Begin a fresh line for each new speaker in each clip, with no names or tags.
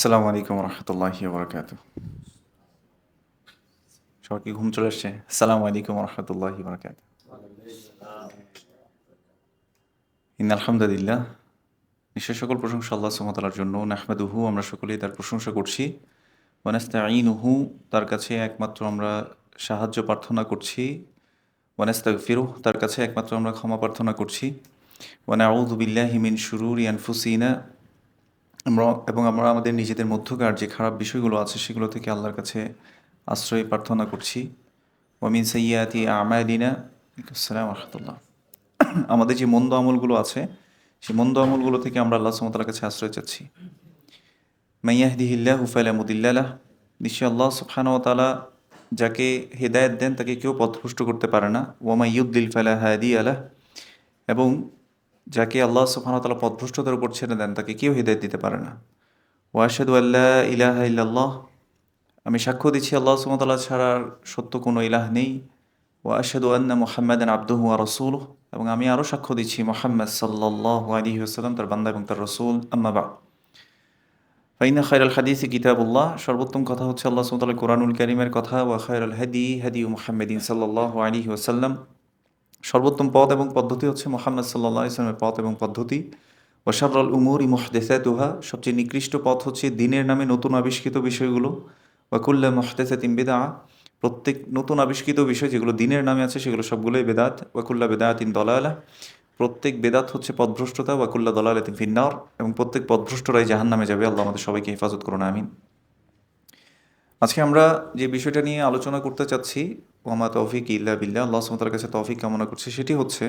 আসসালামু আলাইকুম রহমতুল্লাহি বারকাতুহ। সবার কি ঘুম চলে আসছে? আসসালামু আলাইকুম রহমতুল্লাহি বারকাতুহ। আলহামদুলিল্লাহ, নিশ্চয় সকল প্রশংসা আল্লাহ সুবহানাহু ওয়া তাআলার জন্য। নাহমাদুহু, আমরা সকলেই তার প্রশংসা করছি। ওয়া নাস্তাঈনুহু, তার কাছে একমাত্র আমরা সাহায্য প্রার্থনা করছি। ওয়া নাস্তাগফিরুহ, তার কাছে একমাত্র আমরা ক্ষমা প্রার্থনা করছি। ওয়া নাউযু বিল্লাহি মিন শুরুরি আনফুসিনা, আমরা আমাদের নিজেদের মধ্যকার যে খারাপ বিষয়গুলো আছে সেগুলো থেকে আল্লাহর কাছে আশ্রয় প্রার্থনা করছি। ওয়ামিন সাইয়্যাতি আমালিনা, আসসালামু রাহমাতুল্লাহ, আমাদের যে মন্দ আমলগুলো আছে সেই মন্দ আমলগুলো থেকে আমরা আল্লাহ সুবহানাহু ওয়া তাআলার কাছে আশ্রয় চাচ্ছি। মান ইয়াহদিহিল্লাহু ফালা মুদিল্লা লাহ, নিশ্চয় আল্লাহ সুবহানাহু ওয়া তাআলা যাকে হেদায়েত দেন তাকে কেউ পথভ্রষ্ট করতে পারে না। ওয়া মান ইউদ্লিল ফালা হাদিয়া লাহ, এবং যাকে আল্লাহ সুবহানাহু ওয়া তাআলা পথভ্রষ্টতার উপর ছেড়ে দেন তাকে কেউ হেদায়েত দিতে পারে না। ওয়া আশহাদু আল্লা ইলাহা ইল্লাল্লাহ, আমি সাক্ষ্য দিচ্ছি আল্লাহ সুবহানাহু ওয়া তাআলা ছাড়া আর সত্য কোনো ইলাহ নেই। ওয়া আশহাদু আন্না মুহাম্মাদান আবদুহু ওয়া রাসূলুহু, এবং আমি আরও সাক্ষ্য দিচ্ছি মুহাম্মদ সাল্লাল্লাহু আলাইহি ওয়াসাল্লাম তার বান্দা এবং তার রাসূল। আম্মা বা'দ, ফাইন্না খায়রাল হাদিসি কিতাবুল্লাহ, সর্বোত্তম কথা হচ্ছে আল্লাহ সুবহানাহু ওয়া তাআলার কোরআনুল কারীমের কথা। ওয়া খায়রাল হাদি হাদিয়ু মুহাম্মাদিন সাল্লাল্লাহু আলাইহি ওয়াসাল্লাম, সর্বোত্তম পথ এবং পদ্ধতি হচ্ছে মুহাম্মদ সাল্লাল্লাহু আলাইহি ওয়াসাল্লামের পথ এবং পদ্ধতি। ওয়া শাররাল উমুরি মুহদাসাতুহা, সবচেয়ে নিকৃষ্ট পথ হচ্ছে দ্বীনের নামে নতুন আবিষ্কৃত বিষয়গুলো। ওয়া কুল্লু মুহদাসাতিন বিদআহ, প্রত্যেক নতুন আবিষ্কৃত বিষয় যেগুলো দ্বীনের নামে আছে সেগুলো সবগুলোই বেদাত। ওয়া কুল্লু বিদআতিন দালালাহ, প্রত্যেক বেদাত হচ্ছে পথভ্রষ্টতা। ওয়া কুল্লু দালালাতিন ফিন্নার, এবং প্রত্যেক পথভ্রষ্টরাই জাহান্নামে যাবে। আল্লাহ আমাদের সবাইকে হেফাজত করুন, আমিন। আজকে আমরা যে বিষয়টা নিয়ে আলোচনা করতে চাচ্ছি, ওয়ামা তৌফিক ইল্লা বিল্লাহ, আল্লাহ সুবহানাহু ওয়া তাআলার কাছে তৌফিক কামনা করছি, সেটি হচ্ছে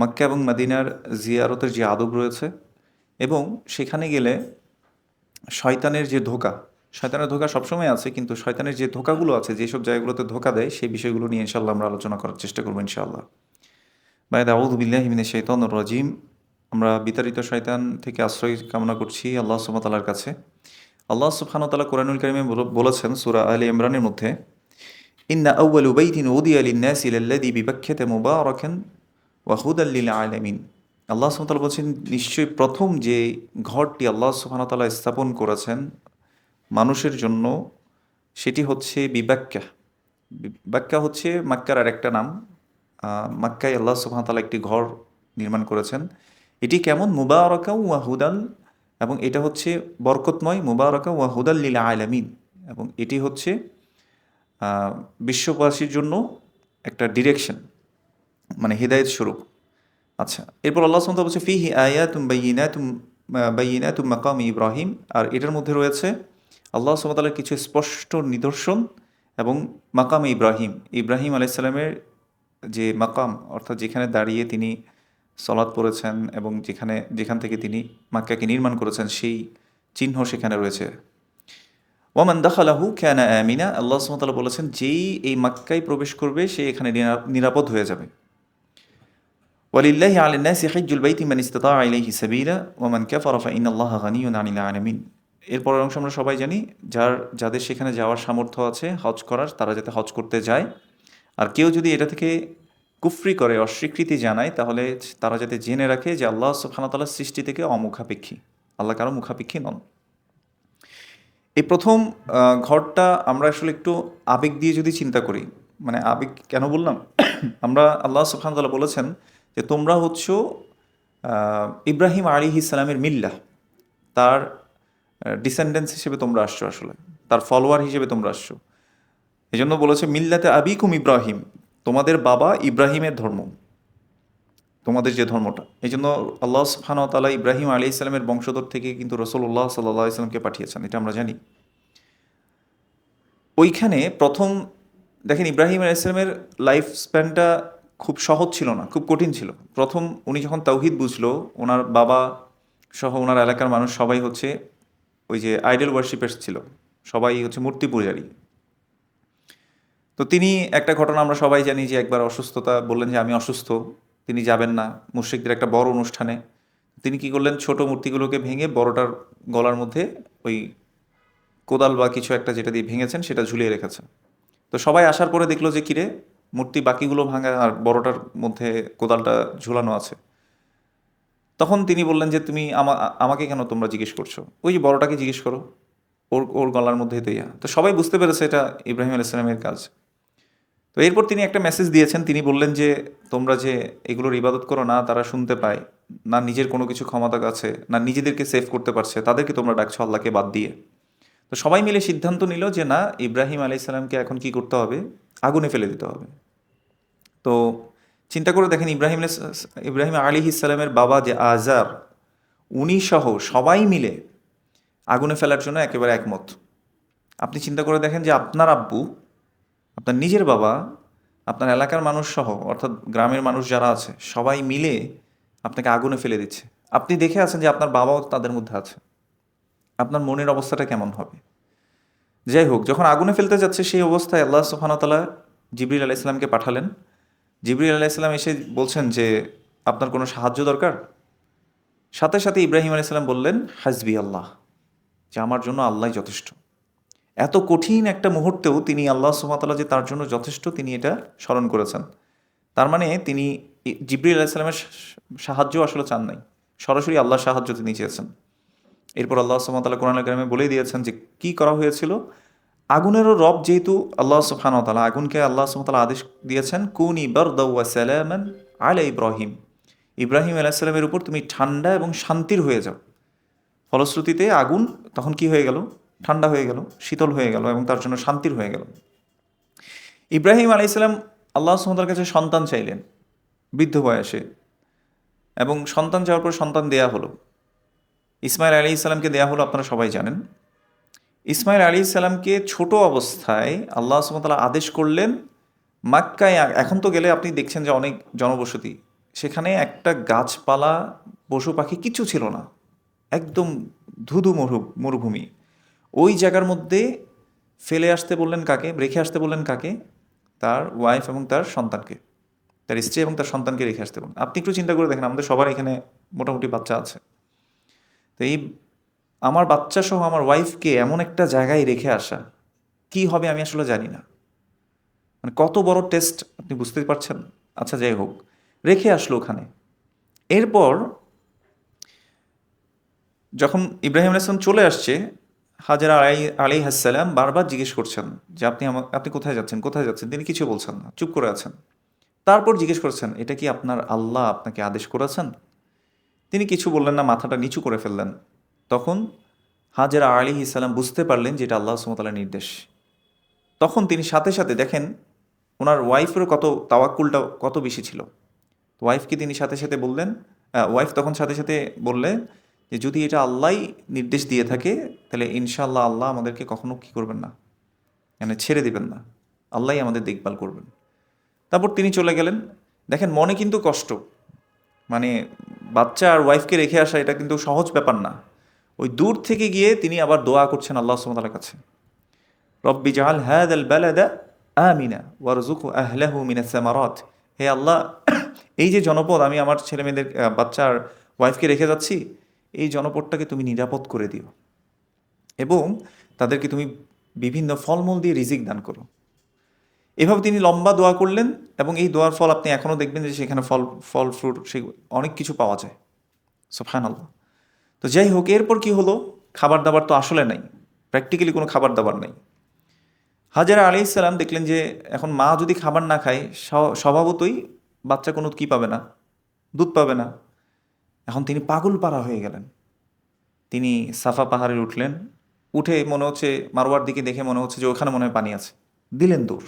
মক্কা এবং মদিনার জিয়ারতের যে আদব রয়েছে, এবং সেখানে গেলে শয়তানের যে ধোঁকা, শয়তানের ধোঁকা সবসময় আছে, কিন্তু শয়তানের যে ধোঁকাগুলো আছে, যেসব জায়গাগুলোতে ধোঁকা দেয়, সেই বিষয়গুলো নিয়ে ইনশাআল্লাহ আমরা আলোচনা করার চেষ্টা করবো ইনশাআল্লাহ। বা'দা আউযু বিল্লাহি মিনাশ শাইতানির রাজীম, আমরা বিতাড়িত শয়তান থেকে আশ্রয় কামনা করছি আল্লাহ সুবহানাহু ওয়া তাআলার কাছে। আল্লাহ সুবহানাহু ওয়া তাআলা কোরআনুল কারীমে বলেছেন সূরা আলে ইমরানের মধ্যে, ইন্না আউওয়ালু বাইতিন উদিয়া লিন-নাসি লাল্লাযী বিবাক্কাতা মুবারাকান ওয়া হুদাল লিল আলামিন, আল্লাহ সুবহানাহু ওয়া তাআলা বলছেন, নিশ্চয়ই প্রথম যে ঘরটি আল্লাহ সুবহানাহু ওয়া তাআলা স্থাপন করেছেন মানুষের জন্য, সেটি হচ্ছে বিবাক্কা। বিবাক্কা হচ্ছে মক্কার আর একটা নাম। মক্কায় আল্লাহ সুবহানাহু ওয়া তাআলা একটি ঘর নির্মাণ করেছেন। এটি কেমন? মুবারাকা ওয়া হুদাল, এবং এটা হচ্ছে বরকতময়। মুবারাকা ওয়া হুদাল লিল আলামিন, এবং এটি হচ্ছে বিশ্ববাসীর জন্য একটা ডিরেকশন, মানে হিদায়াত স্বরূপ। আচ্ছা, এরপর আল্লাহ সুবহানাহু ওয়া তাআলা বলছে ফিহি আয়াতুম বাইয়িনাতুম মাকাম ইব্রাহিম, আর এটার মধ্যে রয়েছে আল্লাহ সুবহানাহু ওয়া তাআলার কিছু স্পষ্ট নিদর্শন এবং মাকাম ইব্রাহিম, ইব্রাহিম আলাইহিস সালামের যে মাকাম, অর্থাৎ যেখানে দাঁড়িয়ে তিনি সলাৎ পড়েছেন এবং যেখান থেকে তিনি মক্কাকে নির্মাণ করেছেন, সেই চিহ্ন সেখানে রয়েছে। ওয়ামান দাখালাহু কানা আমিনা, আল্লাহ সুবহানাহু ওয়া তাআলা বলেছেন, যেই এই মক্কায় প্রবেশ করবে সে এখানে নিরাপদ হয়ে যাবে। ওয়ালিল্লাহি আলান নাসি হিজ্জুল বাইতি মান ইসতাতাআ ইলাইহি সাবিলা ওয়া মান কাফারা ফাইন্নাল্লাহা গানিয়্যুন আনিল আলামিন। এরপরের অংশ আমরা সবাই জানি, যাদের সেখানে যাওয়ার সামর্থ্য আছে হজ করার, তারা যাতে হজ করতে যায়। আর কেউ যদি এটা থেকে কুফরি করে, অস্বীকৃতি জানায়, তাহলে তারা যাতে জেনে রাখে যে আল্লাহ সুবহানাহু ওয়া তাআলার সৃষ্টি থেকে অমুখাপেক্ষী, আল্লাহ কারো মুখাপেক্ষী নন। এই প্রথম ঘরটা আমরা আসলে একটু আবেগ দিয়ে যদি চিন্তা করি, মানে আবেগ কেন বললাম, আমরা আল্লাহ সুবহানাহু ওয়া তাআলা বলেছেন যে তোমরা হচ্ছ ইব্রাহিম আলাইহিস সালামের মিল্লাহ, তার ডিসেন্ডেন্স হিসেবে তোমরা আসছো, আসলে তার ফলোয়ার হিসেবে তোমরা আসছো। এই জন্য বলেছে মিল্লাতে আবিকুম ইব্রাহিম, তোমাদের বাবা ইব্রাহিমের ধর্ম, তোমাদের যে ধর্মটা। এই জন্য আল্লাহ সুবহানাহু ওয়া তাআলা ইব্রাহিম আলাইহিস সালামের বংশধর থেকে কিন্তু রাসূলুল্লাহ সাল্লাল্লাহু আলাইহি ওয়াসাল্লামকে পাঠিয়েছেন, এটা আমরা জানি। ওইখানে প্রথম দেখেন, ইব্রাহিম আলাইহিস সালামের লাইফ স্প্যানটা খুব সহজ ছিল না, খুব কঠিন ছিল। প্রথম উনি যখন তাওহীদ বুঝলো, ওনার বাবা সহ ওনার এলাকার মানুষ সবাই হচ্ছে ওই যে আইডল ওয়ার্শিপার্স ছিল, সবাই হচ্ছে মূর্তি পূজারী। তো তিনি, একটা ঘটনা আমরা সবাই জানি, যে একবার অসুস্থতা, বললেন যে আমি অসুস্থ, তিনি যাবেন না মুশরিকদের একটা বড় অনুষ্ঠানে। তিনি কি করলেন, ছোট মূর্তিগুলোকে ভেঙে বড়টার গলার মধ্যে ওই কোদাল বা কিছু একটা যেটা দিয়ে ভেঙেছেন সেটা ঝুলিয়ে রেখেছেন। তো সবাই আসার পরে দেখলো যে কিরে, মূর্তি বাকিগুলো ভাঙা আর বড়টার মধ্যে কোদালটা ঝুলানো আছে। তখন তিনি বললেন যে তুমি আমাকে কেন তোমরা জিজ্ঞেস করছো, ওই যে বড়টাকে জিজ্ঞেস করো, ওর ওর গলার মধ্যে তো ইয়া। তো সবাই বুঝতে পেরেছে এটা ইব্রাহিম আলাইসালামের কাজ। তো এরপর তিনি একটা মেসেজ দিয়েছেন, তিনি বললেন যে তোমরা যে এগুলোর ইবাদত করো না তারা শুনতে পায় না, নিজের কোনো কিছু ক্ষমতা আছে না, নিজেদেরকে সেভ করতে পারছে, তাদেরকে তোমরা ডাকছো আল্লাহকে বাদ দিয়ে। তো সবাই মিলে সিদ্ধান্ত নিল যে না, ইব্রাহিম আলাইসালামকে এখন কি করতে হবে, আগুনে ফেলে দিতে হবে। তো চিন্তা করে দেখেন, ইব্রাহিম আলী ইসালামের বাবা যে আজার, উনি সহ সবাই মিলে আগুনে ফেলার জন্য একেবারে একমত। আপনি চিন্তা করে দেখেন যে আপনার আব্বু, আপনার নিজের বাবা, আপনার এলাকার মানুষ সহ অর্থাৎ গ্রামের মানুষ যারা আছে সবাই মিলে আপনাকে আগুনে ফেলে দিচ্ছে। আপনি দেখে আছেন যে আপনার বাবাও তাদের মধ্যে আছে, আপনার মনের অবস্থাটা কেমন হবে? যাই হোক, যখন আগুনে ফেলতে যাচ্ছে সেই অবস্থায় আল্লাহ সুবহানাহু ওয়া তাআলা জিবরিল আলাইহিস সালামকে পাঠালেন। জিবরিল আলাইহিস সালাম এসে বলছেন যে আপনার কোনো সাহায্য দরকার? সাথে সাথে ইব্রাহিম আলাইহিস সালাম বললেন হাসবি আল্লাহ, যে আমার জন্য আল্লাহই যথেষ্ট। এত কঠিন একটা মুহূর্তেও তিনি আল্লাহ সুবহানাহু ওয়া তাআলা যে তার জন্য যথেষ্ট, তিনি এটা স্মরণ করেছেন। তার মানে তিনি জিবরিল আলাইহিস সালামের সাহায্য আসলে চান নাই, সরাসরি আল্লাহর সাহায্য তিনি চেয়েছেন। এরপর আল্লাহ সুবহানাহু ওয়া তাআলা কোরআনুল কারিমে বলেই দিয়েছেন যে কি করা হয়েছিল। আগুনেরও রব যেহেতু আল্লাহ সুবহানাহু ওয়া তাআলা, আগুনকে আল্লাহ সুবহানাহু ওয়া তাআলা আদেশ দিয়েছেন কুনি বারদাও ওয়া সালামান আলা ইব্রাহিম, ইব্রাহিম আলাইহিস সালামের উপর তুমি ঠান্ডা এবং শান্তির হয়ে যাও। ফলশ্রুতিতে আগুন তখন কি হয়ে গেল, ঠান্ডা হয়ে গেল, শীতল হয়ে গেল এবং তার জন্য শান্তির হয়ে গেল। ইব্রাহিম আলাইহিস সালাম আল্লাহ সুবহানাহু ওয়া তাআলার কাছে সন্তান চাইলেন বৃদ্ধ বয়সে, এবং সন্তান চাওয়ার পর সন্তান দেয়া হলো। ইসমাইল আলাইহিস সালামকে দেয়া হলো, আপনারা সবাই জানেন। ইসমাইল আলাইহিস সালামকে ছোট অবস্থায় আল্লাহ সুবহানাহু ওয়া তাআলা আদেশ করলেন মাক্কায়। এখন তো গেলে আপনি দেখছেন যে অনেক জনবসতি, সেখানে একটা গাছপালা পশু পাখি কিছু ছিল না, একদম ধুধু মরুভূমি। ওই জায়গার মধ্যে ফেলে আসতে বললেন কাকে, রেখে আসতে বললেন কাকে? তার ওয়াইফ এবং তার সন্তানকে, তার স্ত্রী এবং তার সন্তানকে রেখে আসতে বললেন। আপনি একটু চিন্তা করে দেখেন, আমাদের সবার এখানে মোটামুটি বাচ্চা আছে। তো এই আমার বাচ্চা সহ আমার ওয়াইফকে এমন একটা জায়গায় রেখে আসা, কি হবে আমি আসলে জানি না। মানে কত বড় টেস্ট, আপনি বুঝতে পারছেন? আচ্ছা যাই হোক, রেখে আসলো ওখানে। এরপর যখন ইব্রাহিম আলাইহিস সালাম চলে আসছে, হাজেরা আলাইহিস সালাম বারবার জিজ্ঞেস করছেন যে আপনি কোথায় যাচ্ছেন, কোথায় যাচ্ছেন? তিনি কিছু বলছেন না, চুপ করে আছেন। তারপর জিজ্ঞেস করছেন এটা কি আপনার আল্লাহ আপনাকে আদেশ করেছেন? তিনি কিছু বললেন না, মাথাটা নিচু করে ফেললেন। তখন হাজেরা আলাইহিস সালাম বুঝতে পারলেন যে এটা আল্লাহ সুবহানাহু ওয়া তাআলার নির্দেশ। তখন তিনি সাথে সাথে দেখেন ওনার ওয়াইফেরও কত তাওয়াক্কুলটা কত বেশি ছিল। ওয়াইফকে তিনি সাথে সাথে বললেন, ওয়াইফ তখন সাথে সাথে বললেন যে যদি এটা আল্লাহই নির্দেশ দিয়ে থাকে তাহলে ইনশাআল্লাহ আল্লাহ আমাদেরকে কখনো কী করবেন না, মানে ছেড়ে দিবেন না, আল্লাহই আমাদের দেখভাল করবেন। তারপর তিনি চলে গেলেন। দেখেন মনে কিন্তু কষ্ট, মানে বাচ্চা আর ওয়াইফকে রেখে আসা এটা কিন্তু সহজ ব্যাপার না। ওই দূর থেকে গিয়ে তিনি আবার দোয়া করছেন আল্লাহ সুবহানাহু ওয়া তাআলার কাছে, রব্বি জাআল হাযাল বালাদা আমিনা ওয়ারযুকহু আহলাহু মিনাস সামারাত। হে আল্লাহ, এই যে জনপদ আমি আমার ছেলেমেয়েদের বাচ্চা আর ওয়াইফকে রেখে যাচ্ছি, এই জনপদটাকে তুমি নিরাপদ করে দিও এবং তাদেরকে তুমি বিভিন্ন ফলমূল দিয়ে রিজিক দান করো। এভাবে তিনি লম্বা দোয়া করলেন এবং এই দোয়ার ফল আপনি এখনও দেখবেন যে সেখানে ফল ফ্রুট সে অনেক কিছু পাওয়া যায়। সুবহানাল্লাহ। তো যাই হোক, এরপর কি হলো? খাবার দাবার তো আসলে নাই, প্র্যাকটিক্যালি কোনো খাবার দাবার নাই। হাজেরা আলাইহিস সালাম দেখলেন যে এখন মা যদি খাবার না খায়, স্বভাবতই বাচ্চা কোনো কি পাবে না, দুধ পাবে না। এখন তিনি পাগল পারা হয়ে গেলেন। তিনি সাফা পাহাড়ে উঠলেন, উঠে মনে হচ্ছে মারোয়ার দিকে দেখে মনে হচ্ছে যে ওখানে মনে হয় পানি আছে, দিলেন দৌড়।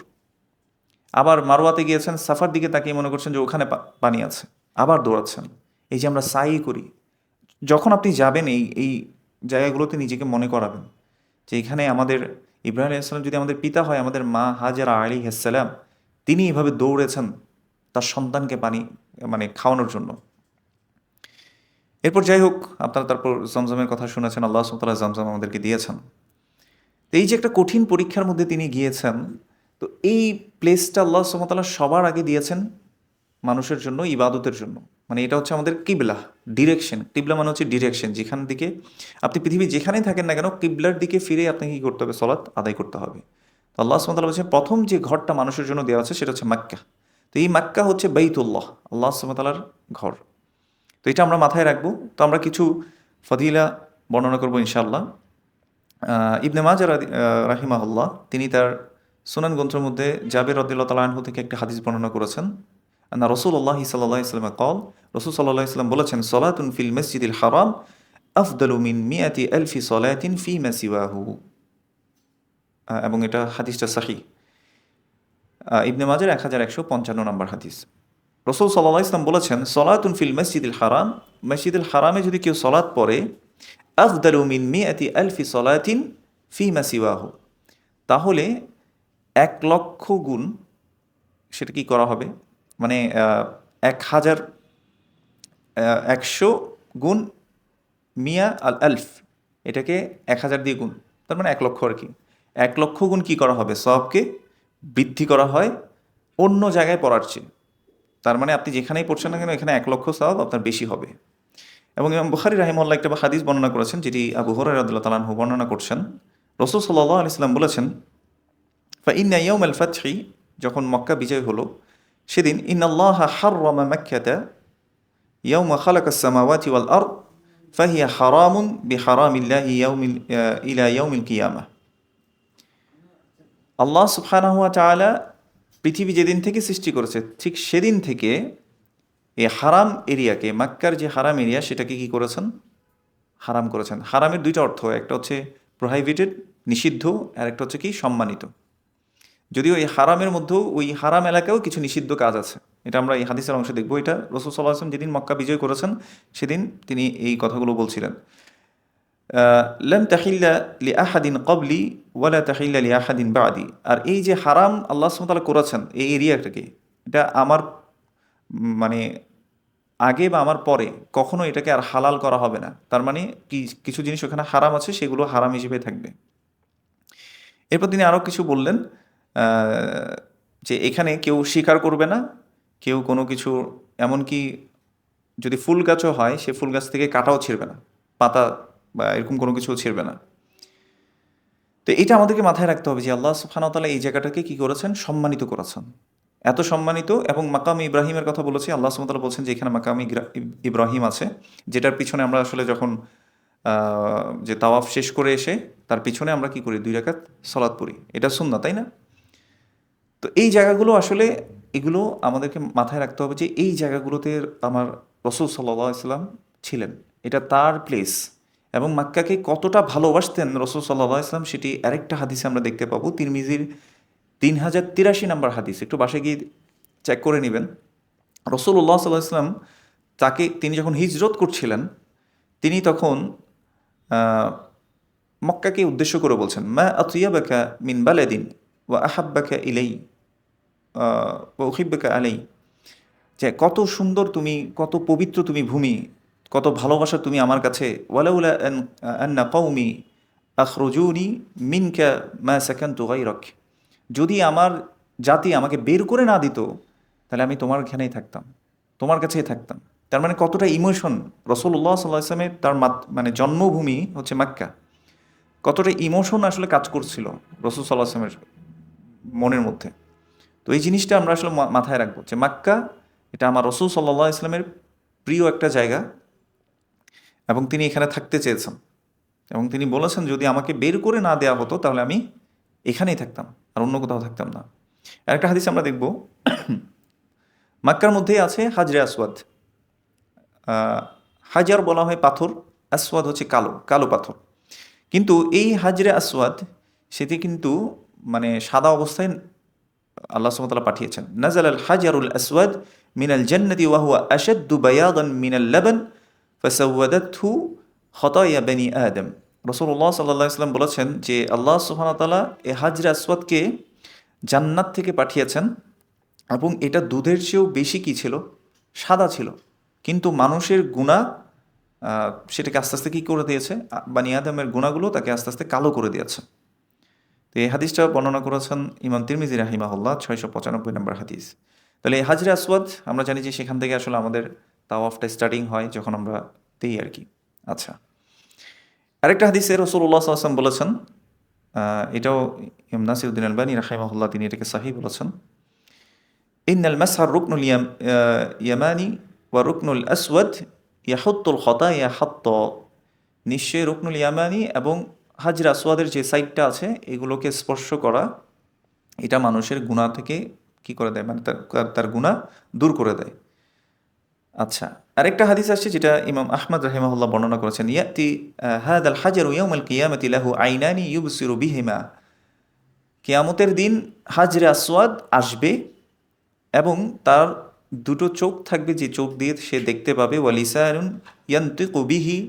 আবার মারোয়াতে গিয়েছেন, সাফার দিকে তাকিয়ে মনে করছেন যে ওখানে পানি আছে, আবার দৌড়াচ্ছেন। এই যে আমরা সাই করি, যখন আপনি যাবেন এই এই জায়গাগুলোতে নিজেকে মনে করাবেন যে এখানে আমাদের ইব্রাহিম আলাইহিস সালাম যদি আমাদের পিতা হয়, আমাদের মা হাজেরা আলাইহিস সালাম তিনি এভাবে দৌড়েছেন তার সন্তানকে পানি মানে খাওয়ানোর জন্য। এরপর যাই হোক, আপনারা তারপর জমজমের কথা শুনেছেন, আল্লাহ সুবহানাহু ওয়া তাআলা জমজম আমাদেরকে দিয়েছেন। তো এই যে একটা কঠিন পরীক্ষার মধ্যে তিনি গিয়েছেন, তো এই প্লেসটা আল্লাহ সুবহানাহু ওয়া তাআলা সবার আগে দিয়েছেন মানুষের জন্য, ইবাদতের জন্য। মানে এটা হচ্ছে আমাদের কিবলা, ডিরেকশন। কিবলা মানে হচ্ছে ডিরেকশন, যেখান দিকে আপনি পৃথিবী যেখানেই থাকেন না কেন, কিবলার দিকে ফিরে আপনাকে কী করতে হবে? সলাৎ আদায় করতে হবে। তো আল্লাহ সুবহানাহু ওয়া তাআলা বলছেন প্রথম যে ঘরটা মানুষের জন্য দেওয়া আছে সেটা হচ্ছে মাক্কা। তো এই মাক্কা হচ্ছে বাইতুল্লাহ, আল্লাহ সুবহানাহু ওয়া তাআলার ঘর। তো তো এটা আমরা মাথায় রাখবো। তো আমরা কিছু ফদিলা বর্ণনা করবো ইনশাআল্লাহ। ইবনে মাজাহ রাহিমাহুল্লাহ তিনি তার সুনান গ্রন্থের মধ্যে জাবের রাদিয়াল্লাহু তাআলা আনহু থেকে একটা হাদিস বর্ণনা করেছেন। আন্না রাসূলুল্লাহ সাল্লাল্লাহু আলাইহি ওয়াসাল্লাম قال, রাসূল সাল্লাল্লাহু আলাইহি ওয়াসাল্লাম বলেছেন, সালাতুন ফিল মসজিদিল হারাম আফদালু মিন মিআতি আলফি সালাতিন ফিমা সিওয়াহু। এবং এটা হাদিসটা সহিহ। ইবনে মাজাহ 1155 নম্বর হাদিস। রাসূল সাল্লাল্লাহু আলাইহি ওয়াসাল্লাম বলেছেন, সালাতুন ফিল মসজিদিল হারাম, মসজিদুল হারামে যদি কেউ সালাত পড়ে, আফদালু মিন মিআতি আলফি সালাতিন ফিমা সিওয়াহু, তাহলে 1,00,000 গুণ সেটা কি করা হবে, মানে 1,000, 100 গুণ মিয়া আল আলফ, এটাকে 1,000 দিয়ে গুণ, তার মানে 1,00,000 আর কি। 1,00,000 গুণ কি করা হবে, সওয়াবকে বৃদ্ধি করা হয় অন্য জায়গায় পড়ার চেয়ে। তার মানে আপনি যেখানেই পড়ছেন না কেন, এখানে 1,00,000 সওয়াব আপনার বেশি হবে। এবং ইমাম বুখারী রাহিমাহুল্লাহ একটা হাদিস বর্ণনা করেছেন, যেটি আবু হুরায়রা রাদিয়াল্লাহু তাআলা আনহু বর্ণনা করছেন। রাসূল সাল্লাল্লাহু আলাইহি ওয়াসাল্লাম বলেছেন, ফাইন্না ইয়াউমাল ফাতহি, যখন মক্কা বিজয় হলো সেদিন, ইন্নাল্লাহা হাররামা মাক্কাতা ইয়াউমা খালাকাস সামাওয়াতি ওয়াল আরদ ফাহিয়া হারামুন বিহারামিল্লাহি ইলা ইয়াউমিল কিয়ামাহ। আল্লাহ সুবহানাহু ওয়া তাআলা পৃথিবী যেদিন থেকে সৃষ্টি করেছে, ঠিক সেদিন থেকে এই হারাম এরিয়াকে, মক্কার যে হারাম এরিয়া, সেটাকে কি করেছেন, হারাম করেছেন। হারামের দুইটা অর্থ, একটা হচ্ছে প্রোহাইবিটেড, নিষিদ্ধ, আর একটা হচ্ছে কি সম্মানিত। যদিও এই হারামের মধ্যেও, ওই হারাম এলাকায়ও কিছু নিষিদ্ধ কাজ আছে, এটা আমরা এই হাদিসের অংশে দেখবো। এটা রাসূল সাল্লাল্লাহু আলাইহি ওয়াসাল্লাম যেদিন মক্কা বিজয় করেছেন সেদিন তিনি এই কথাগুলো বলছিলেন। লাম তাহিল্লা লি আহাদিন ক্বাবলি ওয়ালা তাহিল্লা লি আহাদিন বাদি। আর এই যে হারাম আল্লাহ সুবহানাহু ওয়া তাআলা করেছেন এই এরিয়াটাকে, এটা আমার মানে আগে বা আমার পরে কখনো এটাকে আর হালাল করা হবে না। তার মানে কিছু জিনিস ওখানে হারাম আছে, সেগুলো হারাম হিসেবে থাকবে। এরপর তিনি আরও কিছু বললেন, যে এখানে কেউ শিকার করবে না, কেউ কোনো কিছু, এমনকি যদি ফুল গাছও হয়, সে ফুল গাছ থেকে কাটাও ছিঁড়বে না, পাতা বা এরকম কোনো কিছু ছিঁড়বে না। তো এটা আমাদেরকে মাথায় রাখতে হবে যে আল্লাহ সুবহানাহু ওয়া তাআলা এই জায়গাটাকে কি করেছেন, সম্মানিত করেছেন, এত সম্মানিত। এবং মাকাম ইব্রাহিমের কথা বলেছি, আল্লাহ সুবহানাহু ওয়া তাআলা বলছেন যে এখানে মাকাম ইব্রাহিম আছে, যেটার পিছনে আমরা আসলে যখন যে তাওয়াফ শেষ করে এসে তার পিছনে আমরা কি করি, 2 রাকাত সালাত পড়ি, এটা সুন্নাহ, তাই না? তো এই জায়গাগুলো আসলে, এগুলো আমাদেরকে মাথায় রাখতে হবে যে এই জায়গাগুলোতে আমার রাসূল সাল্লাল্লাহু আলাইহি ওয়াসাল্লাম ছিলেন, এটা তার প্লেস। এবং মক্কাকে কতটা ভালোবাসতেন রাসূল সাল্লাল্লাহু আলাইহি ওয়াসাল্লাম, সেটি আরেকটা হাদিসে আমরা দেখতে পাবো। তিরমিজির 3083 নম্বর হাদিস, একটু বাসায় গিয়ে চেক করে নেবেন। রাসূলুল্লাহ সাল্লাল্লাহু আলাইহি ওয়াসাল্লাম তিনি যখন হিজরত করছিলেন, তিনি তখন মক্কাকে উদ্দেশ্য করে বলছেন, মা আতিয়াবাকা মিন বালাদিন ওয়া আহাব্বাকা ইলাই ওয়া উহিব্বুকা আলাই, যে কত সুন্দর তুমি, কত পবিত্র তুমি ভূমি, কত ভালোবাসা তুমি আমার কাছে। ওয়ালাউলা আন্না কওমি আখরুজুনি মিনকা মা সাকানতু গায়রাক, যদি আমার জাতি আমাকে বের করে না দিত, তাহলে আমি তোমার এখানেই থাকতাম, তোমার কাছেই থাকতাম। তার মানে কতটা ইমোশন রাসূলুল্লাহ সাল্লাল্লাহু আলাইহি ওয়াসাল্লামের, তার মানে জন্মভূমি হচ্ছে মক্কা, কতটা ইমোশন আসলে কাজ করছিল রাসূল সাল্লাল্লাহু আলাইহি ওয়াসাল্লামের মনের মধ্যে। তো এই জিনিসটা আমরা আসলে মাথায় রাখবো যে মক্কা, এটা আমার রাসূল সাল্লাল্লাহু আলাইহি ওয়াসাল্লামের প্রিয় একটা জায়গা, এবং তিনি এখানে থাকতে চেয়েছেন। এবং তিনি বলেছেন, যদি আমাকে বের করে না দেওয়া হতো তাহলে আমি এখানেই থাকতাম, আর অন্য কোথাও থাকতাম না। আরেকটা হাদিস আমরা দেখব, মক্কার মধ্যেই আছে হাজরে আসওয়াদ। হাজার বলা হয় পাথর, আসওয়াদ হচ্ছে কালো, কালো পাথর। কিন্তু এই হাজরে আসওয়াদ, সেটি কিন্তু মানে সাদা অবস্থায় আল্লাহ সুবহানাহু ওয়া তাআলা পাঠিয়েছেন। নাযাল আল হাজারুল আসওয়াদ মিনাল জান্নাতি ওয়া হুয়া আশাদ্দু বায়াদান মিনাল লাবান ফাসাওয়াদাতহু খতায়া বনি আদম। রাসূলুল্লাহ সাল্লাল্লাহু আলাইহি ওয়াসাল্লাম বলেছেন যে আল্লাহ সুবহানাহু ওয়া তাআলা এই হাজরে আসওয়াদকে জান্নাত থেকে পাঠিয়েছেন, এবং এটা দুধের চেয়েও বেশি কি ছিল, সাদা ছিল। কিন্তু মানুষের গুনাহ সেটাকে আস্তে আস্তে কী করে দিয়েছে, বনি আদমের গুনাহগুলো তাকে আস্তে আস্তে কালো করে দিয়েছে। তো এই হাদিসটা বর্ণনা করেছেন ইমাম তিরমিজি রাহিমাহুল্লাহ, 695 নম্বর হাদিস। তাহলে এই হাজরে আসওয়াদ, আমরা জানি যে সেখান থেকে আসলে আমাদের তাওয়াফটা স্টার্টিং হয়, যখন আমরা দেই আর কি। আচ্ছা, আরেকটা হাদিসে রাসূলুল্লাহ সাল্লাল্লাহু আলাইহি ওয়াসাল্লাম বলেছেন, এটাও ইমাম নাসিরউদ্দিন আলবানী রাহিমাহুল্লাহ তিনি এটাকে সহিহ বলেছেন, ইন্নাল মাসহার রুকনুল ইয়ামানি ওয়া রুকনুল আসওয়াদ ইয়াহুত্তুল খতায়া হাত্ত, নিশ্চয়ই রুকনুল ইয়ামানি এবং হাজর আসওয়াদের যে সাইডটা আছে এগুলোকে স্পর্শ করা এটা মানুষের গুনাহ থেকে কি করে দেয়, মানে তার গুনাহ দূর করে দেয়। আচ্ছা, আরেকটা হাদিস আসছে যেটা ইমাম আহমদ রাহিমাহুল্লাহ বর্ণনা করেছেন, ইয়াতি হাদাল হাজারু ইয়াউমাল কিয়ামাতি লাহু আইনানি ইউবসিরু বিহিমা, কিয়ামতের দিন হাজরে আসওয়াদ আসবে এবং তার দুটো চোখ থাকবে, যে চোখ দিয়ে সে দেখতে পাবে, ওয়ালিসানুন ইয়ানতিকু বিহি,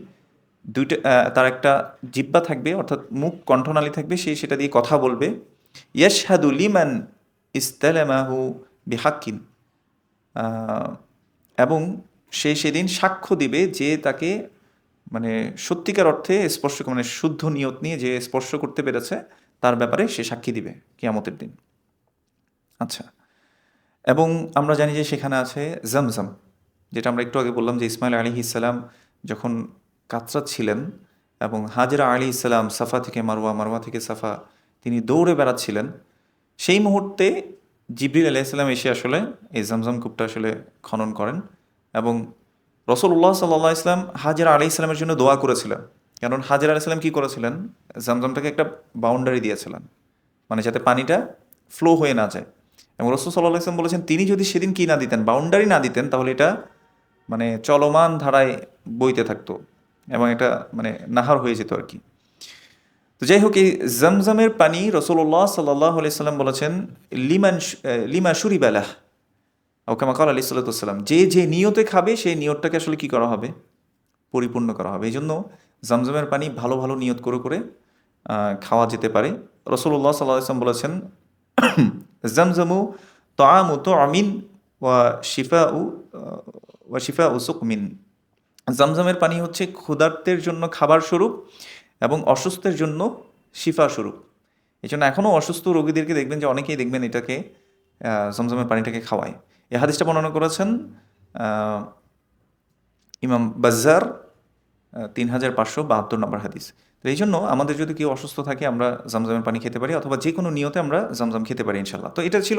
দুইটা তার একটা জিহ্বা থাকবে অর্থাৎ মুখ কণ্ঠনালী থাকবে, সে সেটা দিয়ে কথা বলবে। ইয়াশহাদু লিমান ইস্তালামাহু বিহাক্কিন, এবং সে সেদিন সাক্ষ্য দিবে যে তাকে মানে সত্যিকার অর্থে স্পর্শ, মানে শুদ্ধ নিয়ত নিয়ে যে স্পর্শ করতে পেরেছে তার ব্যাপারে সে সাক্ষী দিবে কিয়ামতের দিন। আচ্ছা, এবং আমরা জানি যে সেখানে আছে জমজম, যেটা আমরা একটু আগে বললাম যে ইসমাইল আলাইহিস সালাম যখন কাতরাচ্ছিলেন এবং হাজরা আলাইহিস সালাম সাফা থেকে মারওয়া, মারওয়া থেকে সাফা তিনি দৌড়ে বেড়াচ্ছিলেন, সেই মুহূর্তে জিবরিল আলাইহিস সালাম এসে আসলে এই জমজম কূপটা আসলে খনন করেন এবং রাসূলুল্লাহ সাল্লাল্লাহু আলাইহি ওয়াসাল্লাম হাজরা আলাইহিস সালামের জন্য দোয়া করেছিলেন। কারণ হাজরা আলাইহিস সালাম কী করেছিলেন, জমজমটাকে একটা বাউন্ডারি দিয়েছিলেন, মানে যাতে পানিটা ফ্লো হয়ে না যায়। এবং রাসূল সাল্লাল্লাহু আলাইহি ওয়াসাল্লাম বলেছেন তিনি যদি সেদিন কি না দিতেন, বাউন্ডারি না দিতেন, তাহলে এটা মানে চলমান ধারায় বইতে থাকতো এবং এটা মানে নাহার হয়ে যেত আর কি। তো যাই হোক, এই জমজমের পানি রাসূলুল্লাহ সাল্লাল্লাহু আলাইহি ওয়াসাল্লাম বলেছেন লিমা শুরিবালাহ ও কামা ক্বালা আলাইহিস সালাতু ওয়াস সালাম, যে যে নিয়তে খাবে সেই নিয়তটাকে আসলে কি করা হবে, পরিপূর্ণ করা হবে। এই জন্য জমজমের পানি ভালো ভালো নিয়ত করে করে খাওয়া যেতে পারে। রাসূলুল্লাহ সাল্লাল্লাহু আলাইহি ওয়াসাল্লাম বলেছেন জমজমু তাআমু তুমিন ওয়া শিফাউ ওয়া শিফাউ সুকমিন, জমজমের পানি হচ্ছে ক্ষুধার্তের জন্য খাবার স্বরূপ এবং অসুস্থের জন্য শিফা স্বরূপ। এই জন্য এখনও অসুস্থ রোগীদেরকে দেখবেন যে অনেকেই দেখবেন এটাকে জমজমের পানিটাকে খাওয়ায়। এই হাদিসটা বর্ণনা করেছেন ইমাম বাজ্জার, 3572 নম্বর হাদিস। তো এই জন্য আমাদের যদি কেউ অসুস্থ থাকে আমরা জমজমের পানি খেতে পারি, অথবা যে কোনো নিয়তে আমরা জমজম খেতে পারি ইনশাল্লাহ। তো এটা ছিল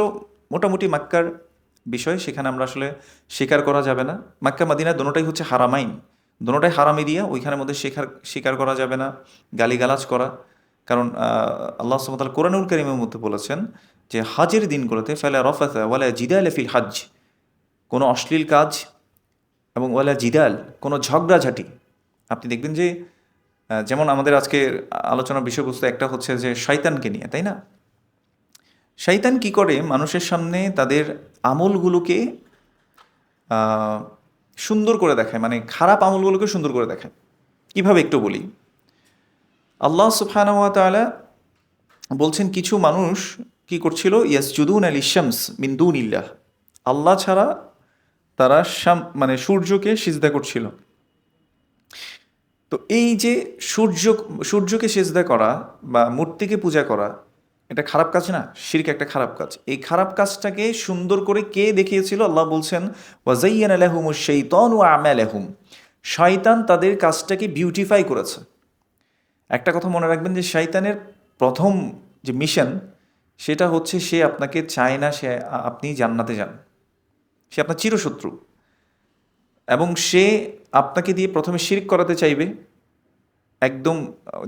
মোটামুটি মাক্কার বিষয়, সেখানে আমরা আসলে শিকার করা যাবে না। মাক্কা মাদিনা দোনোটাই হচ্ছে হারামাইন, দোনোটাই হারাম এরিয়া, ওইখানের মধ্যে শিকার করা যাবে না, গালিগালাজ করা। কারণ আল্লাহ সুবহানাহু ওয়া তাআলা কোরআনুল কারীমের মধ্যে বলেছেন যে হজের দিনগুলোতে ফালা রাফাসা ওয়ালা জিদালা ফিল হজ, কোনো অশ্লীল কাজ এবং ওয়ালা জিদাল, কোনো ঝগড়াঝাটি। আপনি দেখবেন যে যেমন আমাদের আজকের আলোচনার বিষয়বস্তু একটা হচ্ছে যে শয়তানকে নিয়ে, তাই না? শয়তান কি করে মানুষের সামনে তাদের আমলগুলোকে সুন্দর করে দেখায়, মানে খারাপ আমলগুলোকে সুন্দর করে দেখায়। কিভাবে একটু বলি। আল্লাহ সুবহানাহু ওয়া তাআলা বলছেন কিছু মানুষ কি করছিল, ইয়াসজুদুনা লিশ-শামস মিন দুনিল্লাহ, আল্লাহ ছাড়া তারা মানে সূর্যকে সিজদা করছিল। তো এই যে সূর্যকে সিজদা করা বা মূর্তিকে পূজা করা, এটা খারাপ কাজ না? শিরক একটা খারাপ কাজ। এই খারাপ কাজটাকে সুন্দর করে কে দেখিয়েছিল? আল্লাহ বলছেন ওয়াজাইয়ানা লাহুমুশ শাইতানু আমালাহুম, শয়তান তাদের কাজটাকে বিউটিফাই করেছে। একটা কথা মনে রাখবেন যে শয়তানের প্রথম যে মিশন সেটা হচ্ছে সে আপনাকে চায় না আপনি জান্নাতে যান, সে আপনার চিরশত্রু, এবং সে আপনাকে দিয়ে প্রথমে শিরক করাতে চাইবে, একদম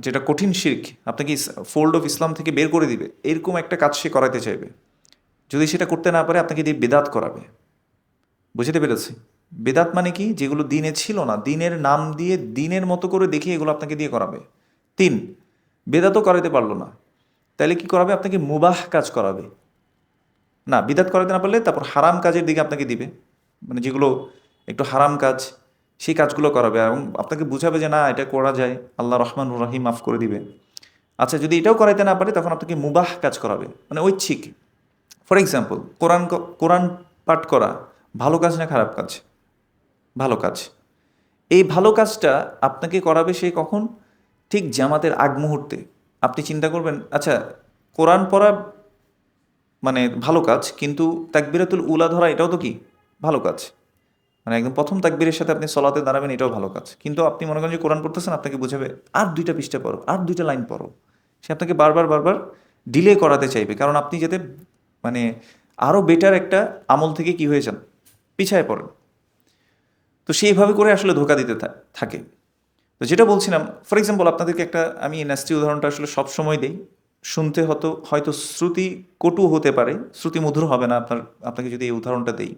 যেটা কঠিন শিরক, আপনাকে ফোল্ড অফ ইসলাম থেকে বের করে দিবে, এরকম একটা কাজ সে করাতে চাইবে। যদি সেটা করতে না পারে আপনাকে দিয়ে বেদাত করাবে। বুঝতে পেরেছি? বেদাত মানে কি? যেগুলো দিনে ছিল না, দিনের নাম দিয়ে দিনের মতো করে দেখিয়ে এগুলো আপনাকে দিয়ে করাবে। 3, বেদাতও করাতে পারলো না, তাহলে কি করাবে? আপনাকে মুবাহ কাজ করাবে। না, বিদাত করাতে না পারলে তারপর হারাম কাজের দিকে আপনাকে দিবে, মানে যেগুলো একটু হারাম কাজ সেই কাজগুলো করাবে এবং আপনাকে বুঝাবে যে না এটা করা যায়, আল্লাহ রহমান রহিম মাফ করে দিবে। আচ্ছা, যদি এটাও করাইতে না পারে তখন আপনাকে মুবাহ কাজ করাবে, মানে ঐচ্ছিক। ফর এক্সাম্পল, কোরআন পাঠ করা ভালো কাজ না খারাপ কাজ? ভালো কাজ। এই ভালো কাজটা আপনাকে করাবে সে কখন? ঠিক জামাতের আগ মুহূর্তে। আপনি চিন্তা করবেন, আচ্ছা কোরআন পড়া মানে ভালো কাজ, কিন্তু তাকবিরাতুল উলা ধরা এটাও তো কি ভালো কাজ, মানে একদম প্রথম তাকবীরের সাথে আপনি সলাতে দাঁড়াবেন, এটাও ভালো কাজ। কিন্তু আপনি মনে করেন যে কোরআন পড়তেছেন, আপনাকে বুঝাবে আর 2টা পৃষ্ঠা পড়ো, আর 2টা লাইন পড়ো। সে আপনাকে বারবার ডিলে করাতে চাইবে, কারণ আপনি যাতে মানে আরও বেটার একটা আমল থেকে কি হয়ে যান, পিছায় পড়েন। তো তো সেইভাবে করে আসলে ধোঁকা দিতে থাকে। তো যেটা বলছিলাম, ফর এক্সাম্পল আপনাদেরকে একটা, আমি নাস্তি উদাহরণটা আসলে সবসময় দিই, শুনতে হয়তো শ্রুতি কটু হতে পারে, শ্রুতি মধুর হবে না আপনাকে যদি এই উদাহরণটা দেই।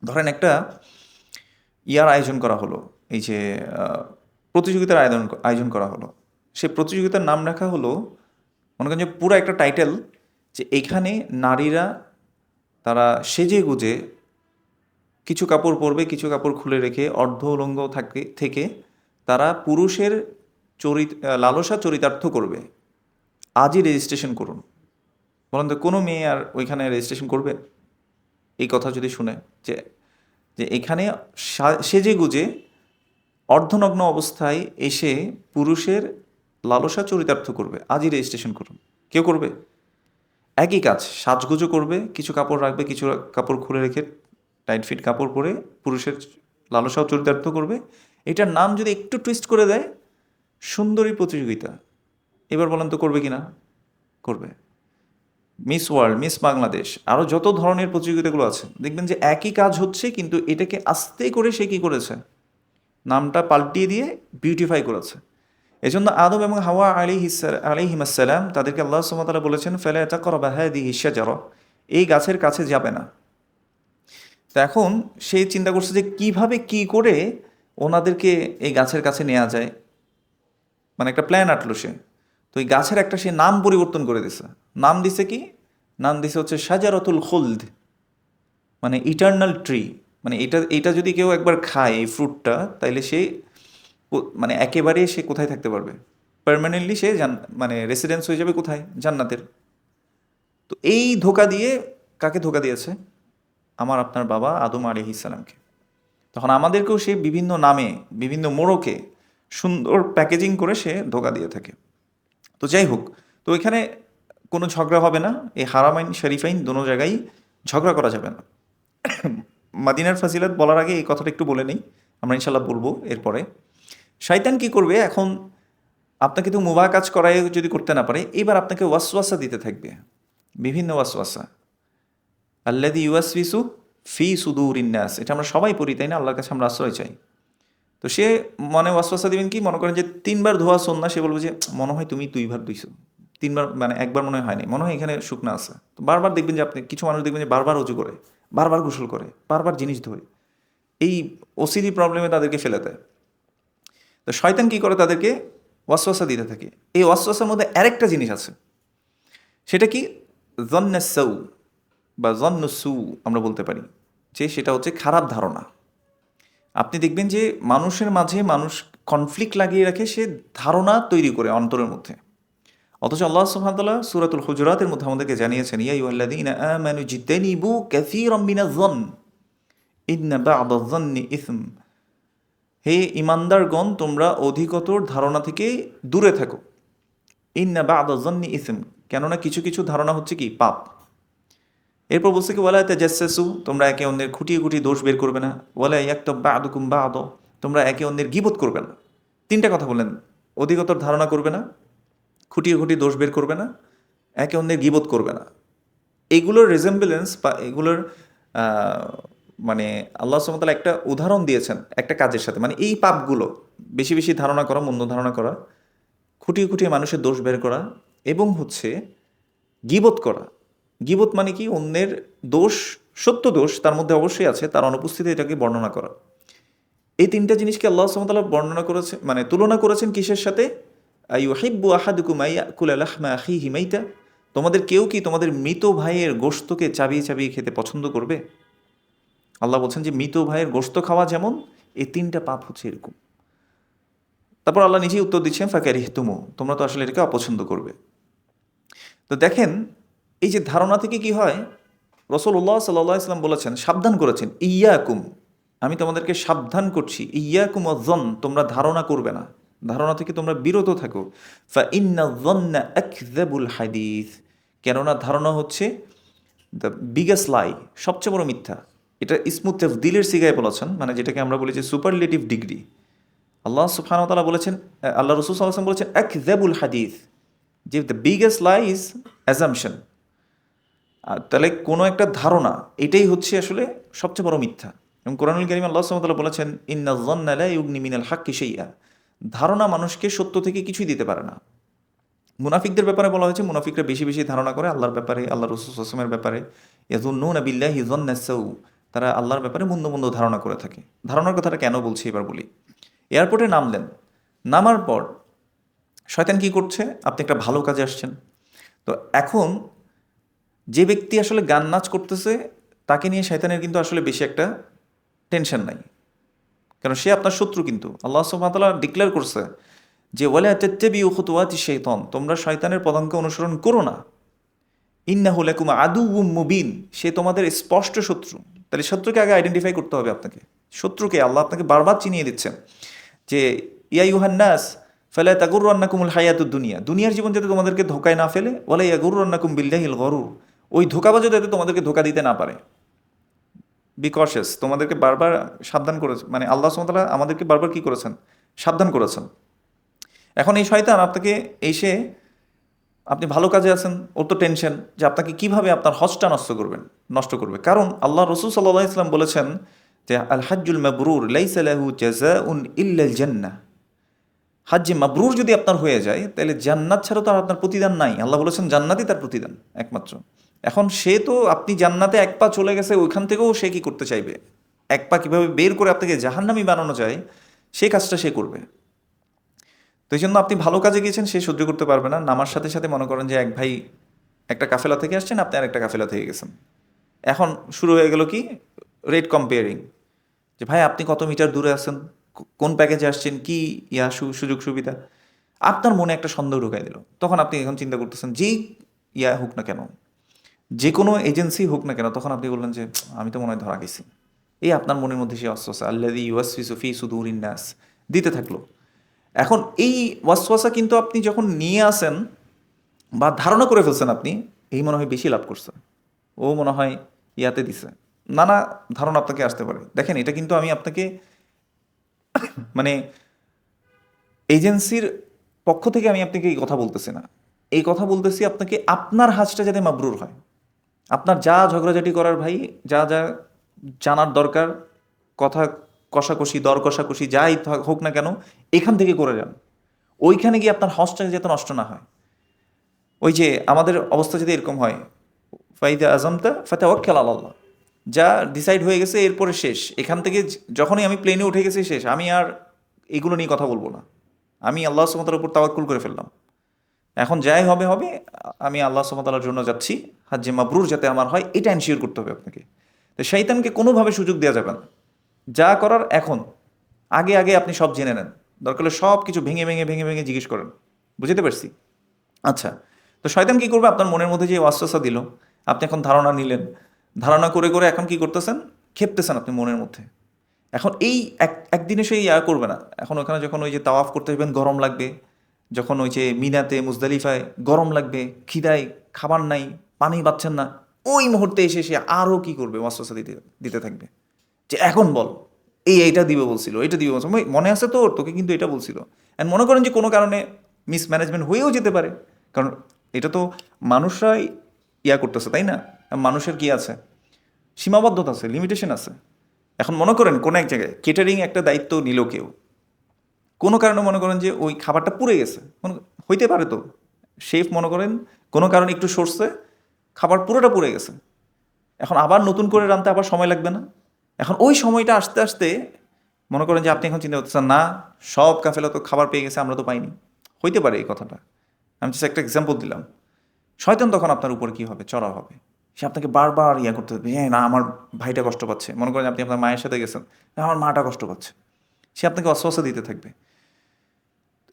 ধরেন একটা আয়োজন করা হলো, এই যে প্রতিযোগিতার আয়োজন করা হলো, সেই প্রতিযোগিতার নাম রাখা হলো, মনে করেন যে পুরো একটা টাইটেল, যে এখানে নারীরা তারা সেজে গুজে কিছু কাপড় পরবে, কিছু কাপড় খুলে রেখে অর্ধ উলঙ্গ থেকে তারা পুরুষের লালসা চরিতার্থ করবে, আজই রেজিস্ট্রেশন করুন। বলেন তো কোনো মেয়ে আর ওইখানে রেজিস্ট্রেশন করবে এই কথা যদি শুনে, যে যে এখানে সেজে গুজে অর্ধনগ্ন অবস্থায় এসে পুরুষের লালসা চরিতার্থ করবে, আজই রেজিস্ট্রেশন করুন? কেউ করবে? একই কাজ, সাজগুজো করবে, কিছু কাপড় রাখবে, কিছু কাপড় খুলে রেখে টাইট ফিট কাপড় পরে পুরুষের লালসাও চরিতার্থ করবে। এটার নাম যদি একটু টুইস্ট করে দেয়, সুন্দরী প্রতিযোগিতা, এবার বলেন তো করবে কি না? করবে। মিস ওয়ার্ল্ড, মিস বাংলাদেশ, আরও যত ধরনের প্রতিযোগিতাগুলো আছে, দেখবেন যে একই কাজ হচ্ছে, কিন্তু এটাকে আস্তে করে সে কী করেছে, নামটা পাল্টিয়ে দিয়ে বিউটিফাই করেছে। এজন্য আদম এবং হাওয়া আলাইহিমাসসালাম, তাদেরকে আল্লাহ সুবহানাহু ওয়া তাআলা বলেছেন ফালা তাকরাবা হাযিহি শাজারা, এই গাছের কাছে যাবে না। তো এখন সে চিন্তা করছে যে কিভাবে কি করে ওনাদেরকে এই গাছের কাছে নেওয়া যায়, মানে একটা প্ল্যান আঁটলো সে। তো এই গাছের একটা সে নাম পরিবর্তন করে দিছে। নাম দিছে কি? নাম দিছে হচ্ছে শাজারাতুল খুলদ, মানে ইটার্নাল ট্রি। মানে এটা যদি কেউ একবার খায় এই ফ্রুটটা, তাইলে সে মানে একেবারে সে কোথায় থাকতে পারবে, পার্মানেন্টলি সে মানে রেসিডেন্স হয়ে যাবে কোথায়? জান্নাতের। তো এই ধোকা দিয়ে কাকে ধোকা দিয়েছে? আমার আপনার বাবা আদম আলাইহিস সালামকে। তখন আমাদেরকেও সে বিভিন্ন নামে, বিভিন্ন মোড়কে সুন্দর প্যাকেজিং করে সে ধোকা দিয়ে থাকে। তো যাই হোক, তো এখানে কোনো ঝগড়া হবে না, এই হারামাইন শরীফাইন দোনো জায়গায় ঝগড়া করা যাবে না। মাদিনার ফাজিলাত বলার আগে এই কথাটা একটু বলে নেই, আমরা ইনশাল্লাহ বলবো এরপরে। শয়তান কি করবে এখন? আপনাকে তো মুবাহ কাজ করায় যদি করতে না পারে, এবার আপনাকে ওয়াসওয়াসা দিতে থাকবে, বিভিন্ন ওয়াসওয়াসা। আল্লাযী ইউওয়াসওয়িসু ফি সুদুরিন নাস, এটা আমরা সবাই পড়ি, তাই না? আল্লাহর কাছে আমরা আশ্রয় চাই। তো সে মনে ওয়াসওয়াসা দিবেন কি? মনে করেন যে 3বার ধোয়া সুন্নাহ, সে বলবে যে মনে হয় তুমি 2বার ধুইছো, 3বার মানে একবার মনে হয়নি, মনে হয় এখানে শুকনা আছে। তো বারবার দেখবেন যে আপনি কিছু মানুষ দেখবেন যে বারবার অজু করে, বারবার গোসল করে, বারবার জিনিস ধোয়, এই ওসিডি প্রবলেমে তাদেরকে ফেলে দেয়। তো শয়তান কি করে? তাদেরকে ওয়াসওয়াসা দিতে থাকে। এই ওয়াসওয়াসার মধ্যে আরেকটা জিনিস আছে, সেটা কি? যন্নাসউ বা যন্নুসু আমরা বলতে পারি, যে সেটা হচ্ছে খারাপ ধারণা। আপনি দেখবেন যে মানুষের মাঝে মানুষ কনফ্লিক্ট লাগিয়ে রাখে, সে ধারণা তৈরি করে অন্তরের মধ্যে। অথচ আল্লাহ সুবহানাহু ওয়া তাআলা সূরাতুল হুজুরাতের মধ্যে আমাদেরকে জানিয়েছেন, ইয়া আইয়ুহাল্লাযীনা আমানু জিতানিবু কাসীরাম মিনাজ-যন্ন ইন্না বা'দায-যন্নি ইসম। হে ইমানদারগণ, তোমরা অধিকতর ধারণা থেকে দূরে থাকো। ইন্না বা'দায-যন্নি ইসম, কেননা কিছু কিছু ধারণা হচ্ছে কি? পাপ। এরপর বলছে কি? ওয়ালা তাজাসসু, তোমরা একে অন্যের খুঁটিয়ে খুঁটিয়ে দোষ বের করবে না। ওয়ালা ইয়াকতাব বা'দুকুম বা'দা, তোমরা একে অন্যের গীবত করবে না। 3টা কথা বললেন, অধিকতর ধারণা করবে না, খুঁটিয়ে খুঁটিয়ে দোষ বের করবে না, একে অন্যের গীবত করবে না। এগুলোর রেজেম্বলেন্স বা এগুলোর মানে আল্লাহ সুবহানাহু ওয়া তাআলা একটা উদাহরণ দিয়েছেন একটা কাজের সাথে। মানে এই পাপগুলো, বেশি বেশি ধারণা করা, মন্দ ধারণা করা, খুঁটিয়ে খুঁটিয়ে মানুষের দোষ বের করা, এবং হচ্ছে গীবত করা। গীবত মানে কি? অন্যের দোষ, সত্য দোষ তার মধ্যে অবশ্যই আছে, তার অনুপস্থিতি এটাকে বর্ণনা করা। এই 3টা জিনিসকে আল্লাহ সুবহানাহু ওয়া তাআলা বর্ণনা করেছেন, মানে তুলনা করেছেন কিসের সাথে? আইয়ুহিব্বু আহাদুকুম আইয়াকুলা লাহমা আখিহি মাইতা, তোমাদের কেউ কি তোমাদের মৃত ভাইয়ের গোশতকে চাবিয়ে চাবিয়ে খেতে পছন্দ করবে? আল্লাহ বলছেন যে মৃত ভাইয়ের গোশত খাওয়া যেমন, এই 3টা পাপ হচ্ছে এরকম। তারপর আল্লাহ নিজেই উত্তর দিচ্ছেন ফাকারিহতুমু, তোমরা তো আসলে এটাকে অপছন্দ করবে। তো দেখেন, এই যে ধারণা থেকে কি হয়, রাসূলুল্লাহ সাল্লাল্লাহু আলাইহি ওয়াসাল্লাম বলেছেন, সাবধান করেছেন, ইয়াকুম, আমি তোমাদেরকে সাবধান করছি, ইয়াকুম ওয়ায-যন, তোমরা ধারণা করবে না, ধারণা থেকে তোমরা বিরত থাকো। ফা ইন্নায-যন্না আকযাবুল হাদিস, কেননা ধারণা হচ্ছে দ্য বিগেস্ট লাই, সবচেয়ে বড় মিথ্যা। এটা ইসমু তাফদিলের সিগায় বলেছেন, মানে যেটাকে আমরা বলি যে সুপারলেটিভ ডিগ্রি। আল্লাহ সুবহানাহু ওয়া তাআলা বলেছেন, আল্লাহ রাসূল সাল্লাল্লাহু আলাইহি ওয়াসাল্লাম বলেছেন আকযাবুল হাদিস, যে the biggest lie is assumption. তাহলে কোনো একটা ধারণা, এটাই হচ্ছে আসলে সবচেয়ে বড় মিথ্যা। এবং কোরআনুল কারীমে আল্লাহ সুবহানাহু ওয়া তাআলা বলেছেন, ইন্নায যান্না লা ইউগনি মিনাল হাক্কি শাইআ। ধারণা মানুষকে সত্য থেকে কিছুই দিতে পারে না। মুনাফিকদের ব্যাপারে বলা হয়েছে, মুনাফিকরা বেশি বেশি ধারণা করে আল্লাহর ব্যাপারে, আল্লাহ রাসূল সাল্লাল্লাহু আলাইহি ওয়াসাল্লামের ব্যাপারে। ইয়াযুন্নুনা বিল্লাহি যান্নাস সাউ। তারা আল্লাহর ব্যাপারে মন্দ মন্দ ধারণা করে থাকে। ধারণার কথাটা কেন বলছি এবার বলি। এয়ারপোর্টে নামলেন, নামার পর শয়তান কি করছে? আপনি একটা ভালো কাজে আসছেন, তো এখন যে ব্যক্তি আসলে গান নাচ করতেছে তাকে নিয়ে শয়তানের কিন্তু আসলে বেশি একটা টেনশন নাই, কারণ সে আপনার শত্রু। কিন্তু আল্লাহ সুবহানাহু ওয়া তাআলা ডিক্লেয়ার করছে যে ওয়ালা তাত্তাবিউ খুতুওয়াতি শাইতান, তোমরা শয়তানের পদাঙ্ক অনুসরণ করো না। ইন্নাহু লাকুম আদুউম মুবিন, সে তোমাদের স্পষ্ট শত্রু। তাহলে শত্রুকে আগে আইডেন্টিফাই করতে হবে আপনাকে। শত্রুকে আল্লাহ আপনাকে বারবার চিনিয়ে দিচ্ছেন যে ইয়া আইয়ুহান নাস ফালা তাগুররান্নাকুমুল হায়াতুদ দুনিয়া, দুনিয়ার জীবন যাতে তোমাদেরকে ধোকায় না ফেলে, ওয়ালা ইয়াগুররান্নাকুম বিল্লাহিল গরুর, ওই ধোঁকাবাজও যাতে তোমাদেরকে ধোকা দিতে না পারে। বি কশেস, তোমাদেরকে বারবার সাবধান করেছে, মানে আল্লাহ সুবহানাহু ওয়া তাআলা আমাদেরকে বারবার কি করেছেন? সাবধান করেছেন। এখন এই শয়তান আপনাকে এসে, আপনি ভালো কাজে আছেন, ওর তো টেনশন যে আপনাকে কিভাবে আপনার হজটা নষ্ট করবে। কারণ আল্লাহ রাসূল সাল্লাল্লাহু আলাইহি ওয়াসাল্লাম বলেছেন যে আল হাজ্জুল মাবরুর লাইসা লাহু জাযাউন ইল্লাল জান্নাহ। হাজ্জে মাবরুর যদি আপনার হয়ে যায় তাহলে জান্নাত ছাড়া তো আর আপনার প্রতিদান নাই। আল্লাহ বলেছেন জান্নাতই তার প্রতিদান একমাত্র। এখন সে তো, আপনি জান্নাতে এক পা চলে গেছে, ওইখান থেকেও সে কি করতে চাইবে? এক পা কিভাবে বের করে আপনাকে জাহান্নামী বানানো যায় সেই কাজটা সে করবে। তো এই জন্য আপনি ভালো কাজে গিয়েছেন, সে সহ্য করতে পারবে না। নামার সাথে সাথে মনে করেন যে এক ভাই একটা কাফেলা থেকে আসছেন, আপনি আর একটা কাফেলা থেকে গেছেন। এখন শুরু হয়ে গেল কি রেট কম্পেয়ারিং, যে ভাই আপনি কত মিটার দূরে আছেন, কোন প্যাকেজে আসছেন, কি সুযোগ সুবিধা। আপনার মনে একটা সন্দেহ ঢুকাই দিল। তখন আপনি এখন চিন্তা করতেছেন, যেই হোক না কেন, যে কোনো এজেন্সি হোক না কেন, তখন আপনি বললেন যে আমি তো মনে হয় ধরা গেছি। এই আপনার মনের মধ্যে সে অস্ত্র আল্লাযী ইউওয়াসওয়িসু ফি সুদুরিন নাস দিতে থাকলো। এখন এই ওয়াসওয়াসা কিন্তু আপনি যখন নিয়ে আসেন বা ধারণা করে ফেলছেন, আপনি এই মনে হয় বেশি লাভ করছে, ও মনে হয় ইয়াতে দিছে, নানা ধারণা আপনাকে আসতে পারে। দেখেন, এটা কিন্তু আমি আপনাকে মানে এজেন্সির পক্ষ থেকে আমি আপনাকে এই কথা বলতেছি না, এই কথা বলতেছি আপনাকে আপনার হাজটা যাতে মাবরুর হয়। আপনার যা ঝগড়াঝাটি করার ভাই, যা যা জানার দরকার, কথা কষাকষি, দর কষাকষি যাই হোক না কেন, এখান থেকে করে যান। ওইখানে গিয়ে আপনার হজটা যাতে নষ্ট না হয়। ওই যে আমাদের অবস্থা যদি এরকম হয়, ফাইদা আজমতা ফাতাওয়াক্কাল আলাল্লাহ, যা ডিসাইড হয়ে গেছে এরপরে শেষ। এখান থেকে যখনই আমি প্লেনে উঠে গেছি শেষ, আমি আর এগুলো নিয়ে কথা বলবো না। আমি আল্লাহ সুবহানাহু ওয়া তাআলার উপর তাওয়াক্কুল করে ফেললাম। এখন যাই হবে হবে, আমি আল্লাহ সুবহানাহু ওয়া তাআলার জন্য যাচ্ছি, হাজ্জে মাবরুর যাতে আমার হয় এটা এনশিওর করতে হবে আপনাকে। তো শয়তানকে কোনোভাবে সুযোগ দেওয়া যাবে না। যা করার এখন, আগে আগে আপনি সব জেনে নেন, দরকার হলে সব কিছু ভেঙে ভেঙে ভেঙে ভেঙে জিজ্ঞেস করেন। বুঝতে পারছি? আচ্ছা, তো শয়তান কি করবে? আপনার মনের মধ্যে যে ওয়াসওয়াসা দিল, আপনি এখন ধারণা নিলেন, ধারণা করে করে এখন কি করতেছেন? ক্ষেপতেছেন আপনি মনের মধ্যে। এখন এই একদিনে সেই করবে না। এখন ওখানে যখন ওই যে তাওয়াফ করতে যাবেন গরম লাগবে, যখন ওই যে মিনাতে মুজদালিফায় গরম লাগবে, খিদায় খাবার নাই, পানি পাচ্ছেন না, ওই মুহূর্তে এসে সে আরও কি করবে? ওয়াসওয়াসা দিতে দিতে থাকবে যে এখন বল, এইটা দিবে বলছিল, এটা দিবে বলছিল, মনে আছে তোর, তোকে কিন্তু এটা বলছিল। অ্যান্ড মনে করেন যে কোনো কারণে মিসম্যানেজমেন্ট হয়েও যেতে পারে, কারণ এটা তো মানুষরাই করতেছে, তাই না? মানুষের কি আছে? সীমাবদ্ধতা আছে, লিমিটেশন আছে। এখন মনে করেন কোনো এক জায়গায় কেটারিং একটা দায়িত্ব নিল কেউ, কোনো কারণে মনে করেন যে ওই খাবারটা পুড়ে গেছে, হইতে পারে তো, শেফ মনে করেন কোনো কারণে একটু সরছে, খাবার পুরোটা পুড়ে গেছে। এখন আবার নতুন করে রাঁধতে আবার সময় লাগবে না? এখন ওই সময়টা আসতে আসতে মনে করেন যে আপনি এখন চিন্তা করতেছেন, না সব কাফেলা তো খাবার পেয়ে গেছে, আমরা তো পাইনি। হইতে পারে এই কথাটা, আমি জাস্ট একটা এক্সাম্পল দিলাম। শয়তান তখন আপনার উপর কি হবে? চড়া হবে। সে আপনাকে বারবার করতে হবে, হ্যাঁ না আমার ভাইটা কষ্ট পাচ্ছে। মনে করেন আপনি আপনার মায়ের সাথে গেছেন, আমার মাটা কষ্ট পাচ্ছে, সে আপনাকে অস্বস্তি দিতে থাকবে।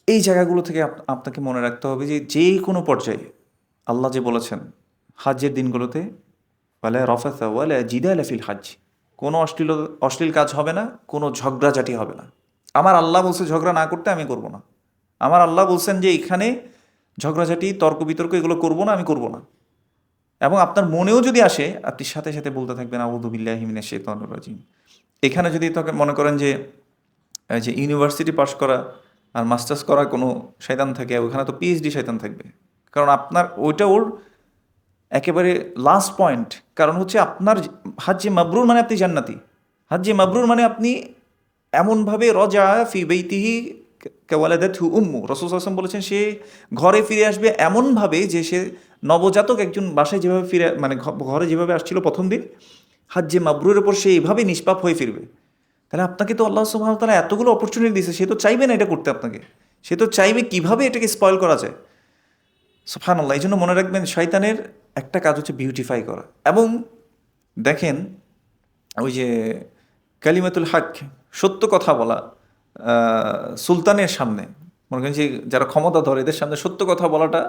এই জায়গাগুলো থেকে আপনাকে মনে রাখতে হবে যে যে কোনো পর্যায়ে আল্লাহ যে বলেছেন হাজ্জের দিনগুলোতে ওয়ালা রাফাসা ওয়ালা জিদালা ফিল হাজ্জ, কোনো অশ্লীল কাজ হবে না, কোনো ঝগড়াঝাটি হবে না। আমার আল্লাহ বলছে ঝগড়া না করতে, আমি করব না। আমার আল্লাহ বলছেন যে এখানে ঝগড়াঝাটি, তর্ক বিতর্ক এগুলো করব না, আমি করব না। এবং আপনার মনেও যদি আসে, আপনি সাথে সাথে বলতে থাকবেন আউযু বিল্লাহি মিনাশ শাইতানির রাজিম। এখানে যদি তোকে মনে করেন যে যে ইউনিভার্সিটি পাস করা আর মাস্টার্স করা কোনো শয়তান থাকে, ওখানে তো পিএইচডি শয়তান থাকবে। কারণ আপনার ওইটা ওর একেবারে লাস্ট পয়েন্ট। কারণ হচ্ছে আপনার হাজ্জে মাবরুর মানে আপনি জান্নাতি। হাজ্জে মাবরুর মানে আপনি এমনভাবে রজা ফি বেইতিহি কাওয়ালাদাতহু উম্মু, রাসূল সাল্লাল্লাহু আলাইহি ওয়াসাল্লাম বলেছেন সে ঘরে ফিরে আসবে এমনভাবে যে সে নবজাতক একজন বাসায় যেভাবে ফিরে মানে ঘরে যেভাবে আসছিল প্রথম দিন, হাজ্জে মাবরুরের উপর সে এইভাবে নিষ্পাপ হয়ে ফিরবে। তাহলে আপনাকে তো আল্লাহ সুবহানাহু ওয়া তাআলা এতগুলো অপরচুনিটি দিয়েছে, সে তো চাইবে না এটা করতে আপনাকে, সে তো চাইবে কিভাবে এটাকে স্পয়েল করা যায়। সুবহানাল্লাহ। এই জন্য মনে রাখবেন শয়তানের একটা কাজ হচ্ছে বিউটিফাই করা। এবং দেখেন ওই যে কালিমাতুল হক, সত্য কথা বলা, সুলতানের সামনে, মনে করেন যে যারা ক্ষমতা ধরে এদের সামনে সত্য কথা বলাটা,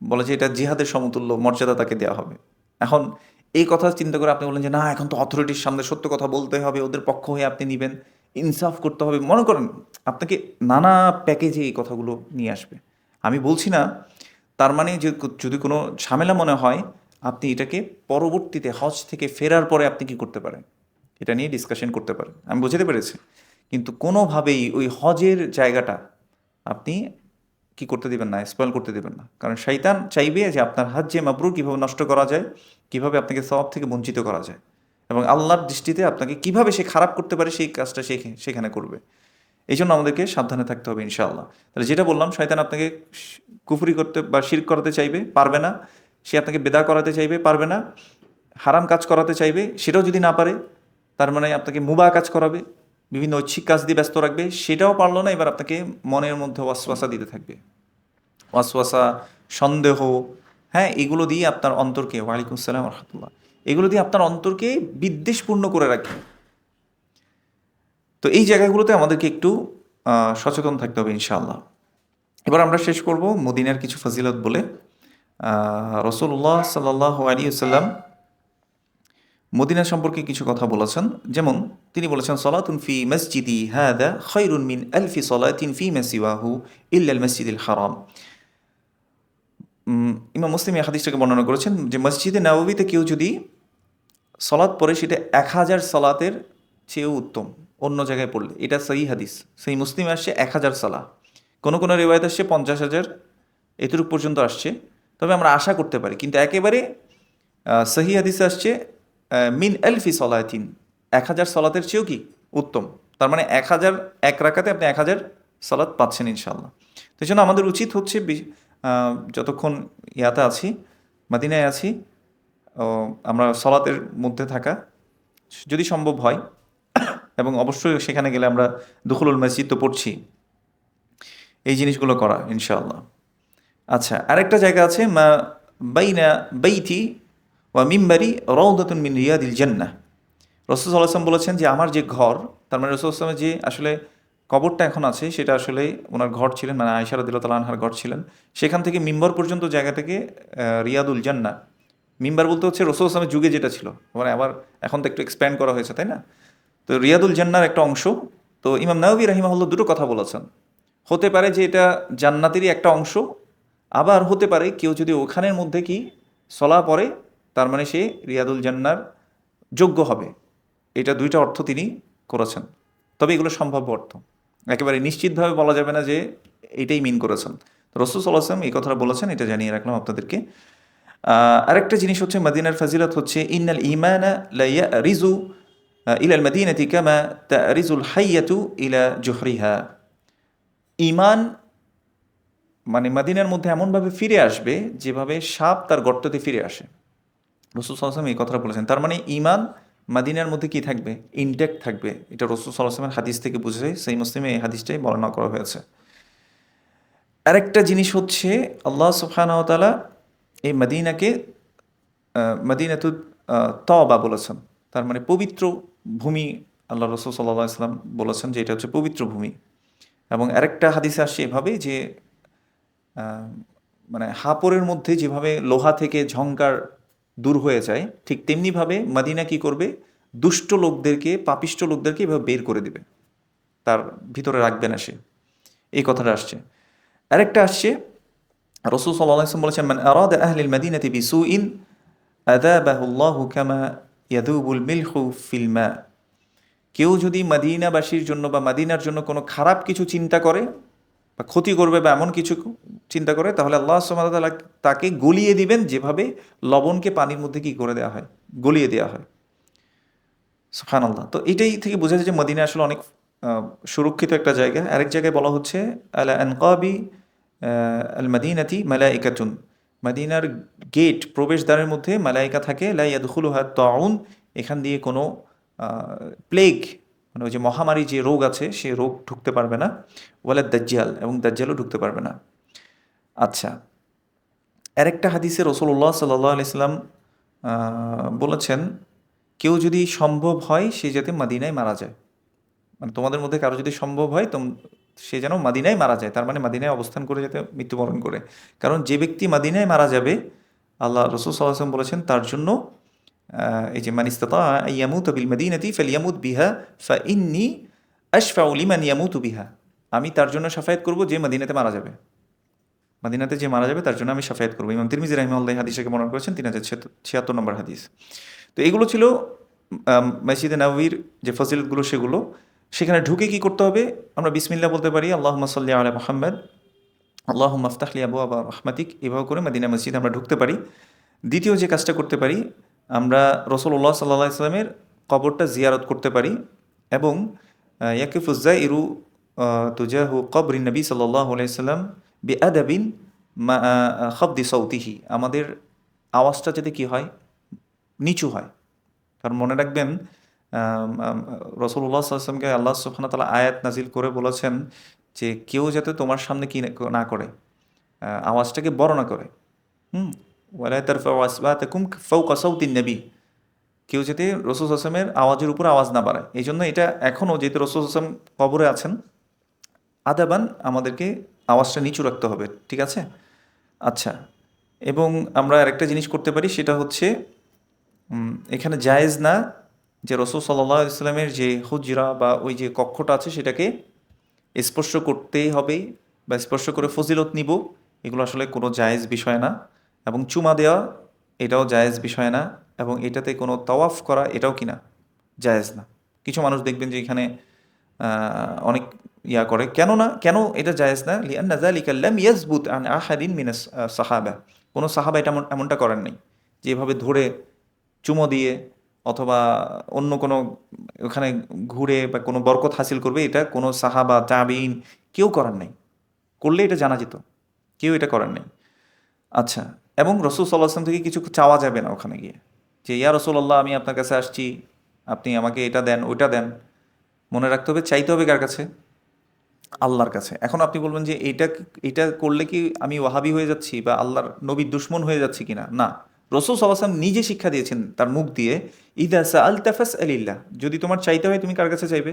বলে যে এটা জিহাদের সমতুল্য মর্যাদা তাকে দেওয়া হবে। এখন এই কথা চিন্তা করে আপনি বলেন যে না এখন তো অথরিটির সামনে সত্য কথা বলতে হবে, ওদের পক্ষ হয়ে আপনি নেবেন, ইনসাফ করতে হবে, মনে করেন আপনাকে নানা প্যাকেজে এই কথাগুলো নিয়ে আসবে। আমি বলছি না তার মানে যে যদি কোনো ঝামেলা মনে হয় আপনি এটাকে পরবর্তীতে হজ থেকে ফেরার পরে আপনি কি করতে পারেন এটা নিয়ে ডিসকাশন করতে পারেন, আমি বুঝতে পেরেছি। কিন্তু কোনোভাবেই ওই হজের জায়গাটা আপনি কি করতে দিবেন না, স্পয়েল করতে দিবেন না। কারণ শয়তান চাইবে যে আপনার হাজ্জে মাবরুর কীভাবে নষ্ট করা যায়, কীভাবে আপনাকে সওয়াব থেকে বঞ্চিত করা যায়, এবং আল্লাহর দৃষ্টিতে আপনাকে কিভাবে সে খারাপ করতে পারে সেই কাজটা সেখানে করবে। এই জন্য আমাদেরকে সাবধানে থাকতে হবে ইনশাআল্লাহ। তাহলে যেটা বললাম, শয়তান আপনাকে কুফরি করতে বা শিরক করাতে চাইবে, পারবে না। সে আপনাকে বেদা করাতে চাইবে, পারবে না। হারাম কাজ করাতে চাইবে, সেটাও যদি না পারে তার মানে আপনাকে মুবাহ কাজ করাবে, বিভিন্ন ঐচ্ছিক কাজ দিয়ে ব্যস্ত রাখবে, সেটাও পারলো না, এবার আপনাকে মনের মধ্যে ওয়াসওয়াসা দিতে থাকবে, ওয়াসওয়াসা, সন্দেহ, হ্যাঁ, এগুলো দিয়ে আপনার অন্তরকে, ওয়ালাইকুম আসসালাম রহমতুল্লাহ, এগুলো দিয়ে আপনার অন্তরকে বিদ্বেষপূর্ণ করে রাখবে। তো এই জায়গাগুলোতে আমাদেরকে একটু সচেতন থাকতে হবে ইনশাআল্লাহ। এবার আমরা শেষ করব মদিনার কিছু ফজিলত বলে। রাসূলুল্লাহ সাল্লাল্লাহু আলাইহি ওয়াসাল্লাম মদিনা সম্পর্কে কিছু কথা বলেছেন। যেমন তিনি বলেছেন, সলাতুন ফি মসজিদি হাদা খায়রুন মিন আলফি সলাতিন ফি মা সিওয়াহু ইল্লা আল মসজিদুল হারাম। ইমাম মুসলিম এই হাদিসটাকে বর্ণনা করেছেন যে মসজিদে নববীতে কেউ যদি সলাৎ পড়ে সেটা 1000 সলাতের চেয়েও উত্তম অন্য জায়গায় পড়লে। এটা সহি হাদিস, সেই মুসলিমে আসছে 1000 সালাহ, কোনো কোনো রেওয়ায়ত আসছে 50,000, এতটুকু পর্যন্ত আসছে। তবে আমরা আশা করতে পারি, কিন্তু একেবারে সহি হাদিসে আসছে মিন আলফি সলাতিন, 1000 সলাতের চেয়েও কি উত্তম। তার মানে 1000 এক রাকাতে আপনি 1000 সলাত পাচ্ছেন ইনশাআল্লাহ। তো এই জন্য আমাদের উচিত হচ্ছে যতক্ষণ ইয়াতে আছি, মদিনায় আছি, আমরা সলাতের মধ্যে থাকা যদি সম্ভব হয়, এবং অবশ্যই সেখানে গেলে আমরা দুখুলুল মসজিদ তো পড়ছি, এই জিনিসগুলো করা ইনশাআল্লাহ। আচ্ছা, আরেকটা জায়গা আছে, মা বাইনা বাইতি ওয়া মিম্বারি রাউদাতুন মিন রিয়াদিল জান্নাহ। রাসূল সাল্লাল্লাহু আলাইহি ওয়াসাল্লাম বলেছেন যে আমার যে ঘর, তার মানে রাসূল সাল্লাল্লাহু আলাইহি ওয়াসাল্লামের যে আসলে কবরটা এখন আছে সেটা আসলে ওনার ঘর ছিলেন, মানে আয়েশা রাদিয়াল্লাহু তাআলা আনহার ঘর ছিলেন। সেখান থেকে মিম্বর পর্যন্ত জায়গাটাকে রিয়াদুল জান্নাহ, মিম্বার বলতে হচ্ছে রাসূল সাল্লাল্লাহু আলাইহি ওয়াসাল্লামের যুগে যেটা ছিল, মানে আবার এখন তো একটু এক্সপ্যান্ড করা হয়েছে, তাই না? তো রিয়াদুল জান্নাহর একটা অংশ। তো ইমাম নাওয়াবী রাহিমাহুল্লাহ দুটো কথা বলেছেন, হতে পারে যে এটা জান্নাতেরই একটা অংশ, আবার হতে পারে কেউ যদি ওখানের মধ্যে কি সলা পড়ে তার মানে সে রিয়াদুল জান্নার যোগ্য হবে। এটা দুইটা অর্থ তিনি করেছেন, তবে এগুলো সম্ভাব্য অর্থ, একেবারে নিশ্চিতভাবে বলা যাবে না যে এটাই মিন করেছেন। রাসূল সাল্লাল্লাহু আলাইহি ওয়াসাল্লাম এই কথাটা বলেছেন, এটা জানিয়ে রাখলাম আপনাদেরকে। আরেকটা জিনিস হচ্ছে মদিনার ফাজিলত হচ্ছে, ইন্নাল ঈমানা লা ইয়ারিজু ইলাল মাদিনাতি কামা তারিজুল হাইয়াতু ইলা জুহরিহা। ঈমান মানে মদিনার মধ্যে এমনভাবে ফিরে আসবে যেভাবে সাপ তার গর্ততে ফিরে আসে। রাসূল সাল্লাল্লাহু আলাইহি ওয়াসাল্লাম এই কথাটা বলেছেন। তার মানে ঈমান মদিনার মধ্যে কি থাকবে, ইনট্যাক্ট থাকবে। এটা রাসূল সাল্লাল্লাহু আলাইহি ওয়াসাল্লামের হাদিস থেকে বুঝে যায়, সহিহ মুসলিমে এই হাদিসটাই বর্ণনা করা হয়েছে। আরেকটা জিনিস হচ্ছে, আল্লাহ সুবহানাহু ওয়া তাআলা এই মদিনাকে মদিনাতুত তওবা বলেছেন, তার মানে পবিত্র ভূমি। আল্লাহ রাসূল সাল্লাল্লাহু আলাইহি ওয়াসাল্লাম বলেছেন যে এটা হচ্ছে পবিত্র ভূমি। এবং আরেকটা হাদিসে আসছে এভাবে যে মানে হাপরের মধ্যে যেভাবে লোহা থেকে ঝংকার দূর হয়ে যায়, ঠিক তেমনিভাবে মদিনা কি করবে, দুষ্ট লোকদেরকে, পাপিষ্ট লোকদেরকে এভাবে বের করে দিবে, তার ভিতরে রাখবে না সে। এই কথাটা আসছে। আরেকটা আসছে, রাসূল সাল্লাল্লাহু আলাইহি ওয়াসাল্লাম বলেছেন, মান আরাদা আহলিল মাদিনাতি বিসুইন আযাবাহুল্লাহু কামা ইয়াদুবুল মিলহু ফিল মা। কেউ যদি মদিনাবাসীর জন্য বা মদিনার জন্য কোনো খারাপ কিছু চিন্তা করে বা ক্ষতি করবে বা এমন কিছু চিন্তা করে, তাহলে আল্লাহ সুবহানাহু ওয়া তাআলা তাকে গলিয়ে দিবেন যেভাবে লবণকে পানির মধ্যে কি করে দেওয়া হয়, গলিয়ে দেওয়া হয়। সুবহানাল্লাহ। তো এটাই থেকে বোঝা যায় যে মদিনা আসলে অনেক সুরক্ষিত একটা জায়গা। আরেক জায়গায় বলা হচ্ছে আলা আনকাবি আল মাদিনাতি মালাইকাতুন। মদিনার গেট প্রবেশদ্বারের মধ্যে মালাইকা থাকে, লা ইয়াদখুলুহা তাউন। এখান দিয়ে কোনো প্লেগ মানে ওই যে মহামারী যে রোগ আছে সে রোগ ঢুকতে পারবে না। ওয়ালা দাজ্জাল, এবং দাজ্জালও ঢুকতে পারবে না। আচ্ছা, আরেকটা হাদিসে রাসূলুল্লাহ সাল্লাল্লাহু আলাইহি সাল্লাম বলেছেন, কেউ যদি সম্ভব হয় সে যাতে মদিনায় মারা যায়। মানে তোমাদের মধ্যে কারো যদি সম্ভব হয় সে যেন মদিনায় মারা যায়, তার মানে মদিনায় অবস্থান করে যাতে মৃত্যুবরণ করে। কারণ যে ব্যক্তি মদিনায় মারা যাবে, আল্লাহ রসুল সাল্লাল্লাহু আলাইহি ওয়াসাল্লাম বলেছেন তার জন্য এই যে মান ইসতাতা আন ইয়ামুতা বিল মদিনাতি ফালইয়ামুত বিহা ফাইন্নী আশফাউ লিমান ইয়ামুতু বিহা। আমি তার জন্য শাফায়াত করব যে মদিনাতে মারা যাবে। মদিনাতে যে মারা যাবে তার জন্য আমি শাফায়াত করবো। ইমাম তিরমিজি রাহিমাহুল্লাহ এই হাদিসটাকে বর্ণনা করেছেন 3076 নম্বর হাদিস। তো এগুলো ছিল মসজিদে নববীর যে ফজিলতগুলো সেগুলো। সেখানে ঢুকে কি করতে হবে? আমরা বিসমিল্লাহ বলতে পারি, আল্লাহুম্মা সাল্লি আলা মুহাম্মাদ, আল্লাহুম্মা আফতাহ লি আবওয়াবা রাহমাতিক, এভাবে করে মদিনা মসজিদে আমরা ঢুকতে পারি। দ্বিতীয় যে কাজটা করতে পারি, আমরা রাসূলুল্লাহ সাল্লাল্লাহু আলাইহি ওয়াসাল্লামের কবরটা জিয়ারত করতে পারি, এবং ইয়াকিফু যায়িরু তুজাহু কবরিন নবী সাল্লাল্লাহু আলাইহি ওয়াসাল্লাম বিআদাবিন মা খাফদি সাউতিহি। আমাদের আওয়াজটা যাতে কি হয়, নিচু হয়। কারণ মনে রাখবেন রাসূলুল্লাহ সাল্লাল্লাহু আলাইহি ওয়াসাল্লামকে আল্লাহ সুবহানাহু ওয়া তাআলা আয়াত নাজিল করে বলেছেন যে কেউ যাতে তোমার সামনে কি না করে, আওয়াজটাকে বড় না করে। হুম, ওয়ালা তারফাউ আসওয়াতাকুম ফাওকা সাউতিন নবী। কেউ যাতে রাসূল সাল্লাল্লাহু আলাইহি ওয়াসাল্লামের আওয়াজের উপর আওয়াজ না বাড়ায়। এই জন্য এটা এখনও যেহেতু রাসূল সাল্লাল্লাহু আলাইহি ওয়াসাল্লাম কবরে আছেন, আদাবান আমাদেরকে আওয়াজটা নিচু রাখতে হবে, ঠিক আছে? আচ্ছা, এবং আমরা আরেকটা জিনিস করতে পারি, সেটা হচ্ছে এখানে জায়েজ না যে রাসূল সাল্লাল্লাহু আলাইহি ওয়াসাল্লামের যে হুজরা বা ওই যে কক্ষটা আছে সেটাকে স্পর্শ করতেই হবে বা স্পর্শ করে ফজিলত নিব, এগুলো আসলে কোনো জায়েজ বিষয় না। এবং চুমা দেওয়া এটাও জায়েজ বিষয় না, এবং এটাতে কোনো তাওয়াফ করা এটাও কিনা জায়েজ না। কিছু মানুষ দেখবেন যে এখানে অনেক করে, কেন এটা জায়েজ না? লিআন্না যালিকা লাম ইয়াসবুত আন আহাদিন মিনাস সাহাবা। কোনো সাহাবা এটা এমনটা করেন নাই যে এভাবে ধরে চুমো দিয়ে অথবা অন্য কোনো ওখানে ঘুরে বা কোনো বরকত হাসিল করবে, এটা কোনো সাহাবা তাবিঈন কেউ করার নাই। করলে এটা জানা যেত, কেউ এটা করার নেই। আচ্ছা, এবং রাসূল সাল্লাল্লাহু আলাইহি ওয়াসাল্লাম থেকে কিছু চাওয়া যাবে না ওখানে গিয়ে, যে ইয়া রাসূলুল্লাহ আমি আপনার কাছে আসছি, আপনি আমাকে এটা দেন ওইটা দেন। মনে রাখতে হবে চাইতে হবে কার কাছে? আল্লাহর কাছে। এখন আপনি বলবেন যে এটা করলে কি আমি ওয়াহাবি হয়ে যাচ্ছি বা আল্লাহর নবীর দুশমন হয়ে যাচ্ছি কিনা? না, রাসূল সাল্লাল্লাহু আলাইহি ওয়াসাল্লাম নিজে শিক্ষা দিয়েছেন তার মুখ দিয়ে, ইযা সাআলতা ফাসআলিল্লাহ। যদি তোমার চাইতে হয় তুমি কার কাছে চাইবে?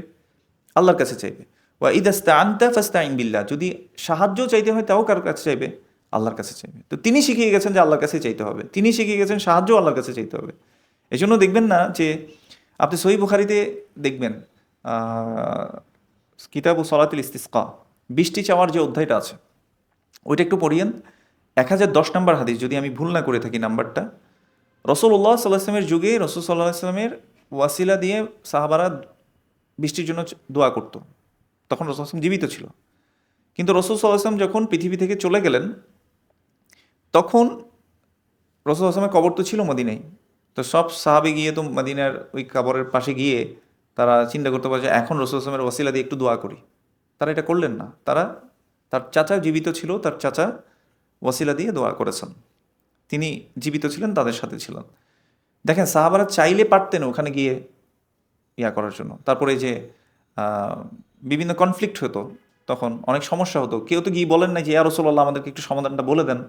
আল্লাহর কাছে চাইবে। ওয়া ইযা ইসতাআনতা ফাসতাইন বিল্লাহ। যদি সাহায্য চাইতে হয় তাও কার কাছে চাইবে? আল্লাহর কাছে চাইবে। তো তিনি শিখিয়ে গেছেন যে আল্লাহর কাছে চাইতে হবে, তিনি শিখিয়ে গেছেন সাহায্য আল্লাহর কাছে চাইতে হবে। এজন্য দেখবেন না যে আপনি সহিহ বুখারীতে দেখবেন কিতাবু সলাতুল ইস্তিসকা, বৃষ্টি চাওয়ার যে অধ্যায়টা আছে ওইটা একটু পড়িয়েন। 1010 নম্বর হাদিস, যদি আমি ভুল না করে থাকি নাম্বারটা। রাসূলুল্লাহ সাল্লাল্লাহু আলাইহি ওয়াসাল্লামের যুগে রাসূল সাল্লাল্লাহু আলাইহি ওয়াসাল্লামের ওয়াসিলা দিয়ে সাহাবারা বৃষ্টির জন্য দোয়া করত। তখন রাসূল সাল্লাল্লাহু আলাইহি ওয়াসাল্লাম জীবিত ছিল। কিন্তু রাসূল সাল্লাল্লাহু আলাইহি ওয়াসাল্লাম যখন পৃথিবী থেকে চলে গেলেন, তখন রাসূল সাল্লাল্লাহু আলাইহি ওয়াসাল্লামের কবর তো ছিল মদিনায়। তো সব সাহাবী গিয়ে তো মদিনার ওই কবরের পাশে গিয়ে তারা চিন্তা করতে পারে যে এখন রাসূল সাল্লাল্লাহু আলাইহি ওয়াসাল্লামের ওয়াসিলা দিয়ে একটু দোয়া করি। তারা এটা করলেন না। তার চাচা জীবিত ছিল, তার চাচা ওয়াসিলা দিয়ে দোয়া করেছেন। তিনি জীবিত ছিলেন, তাদের সাথে ছিলেন। দেখেন সাহাবারা চাইলে পারতেন ওখানে গিয়ে করার জন্য। তারপরে যে বিভিন্ন কনফ্লিক্ট হতো, তখন অনেক সমস্যা হতো। কেউ তো গিয়ে বলেন না যে ইয়া রাসূলুল্লাহ আমাদেরকে একটু সমাধানটা বলে দেন,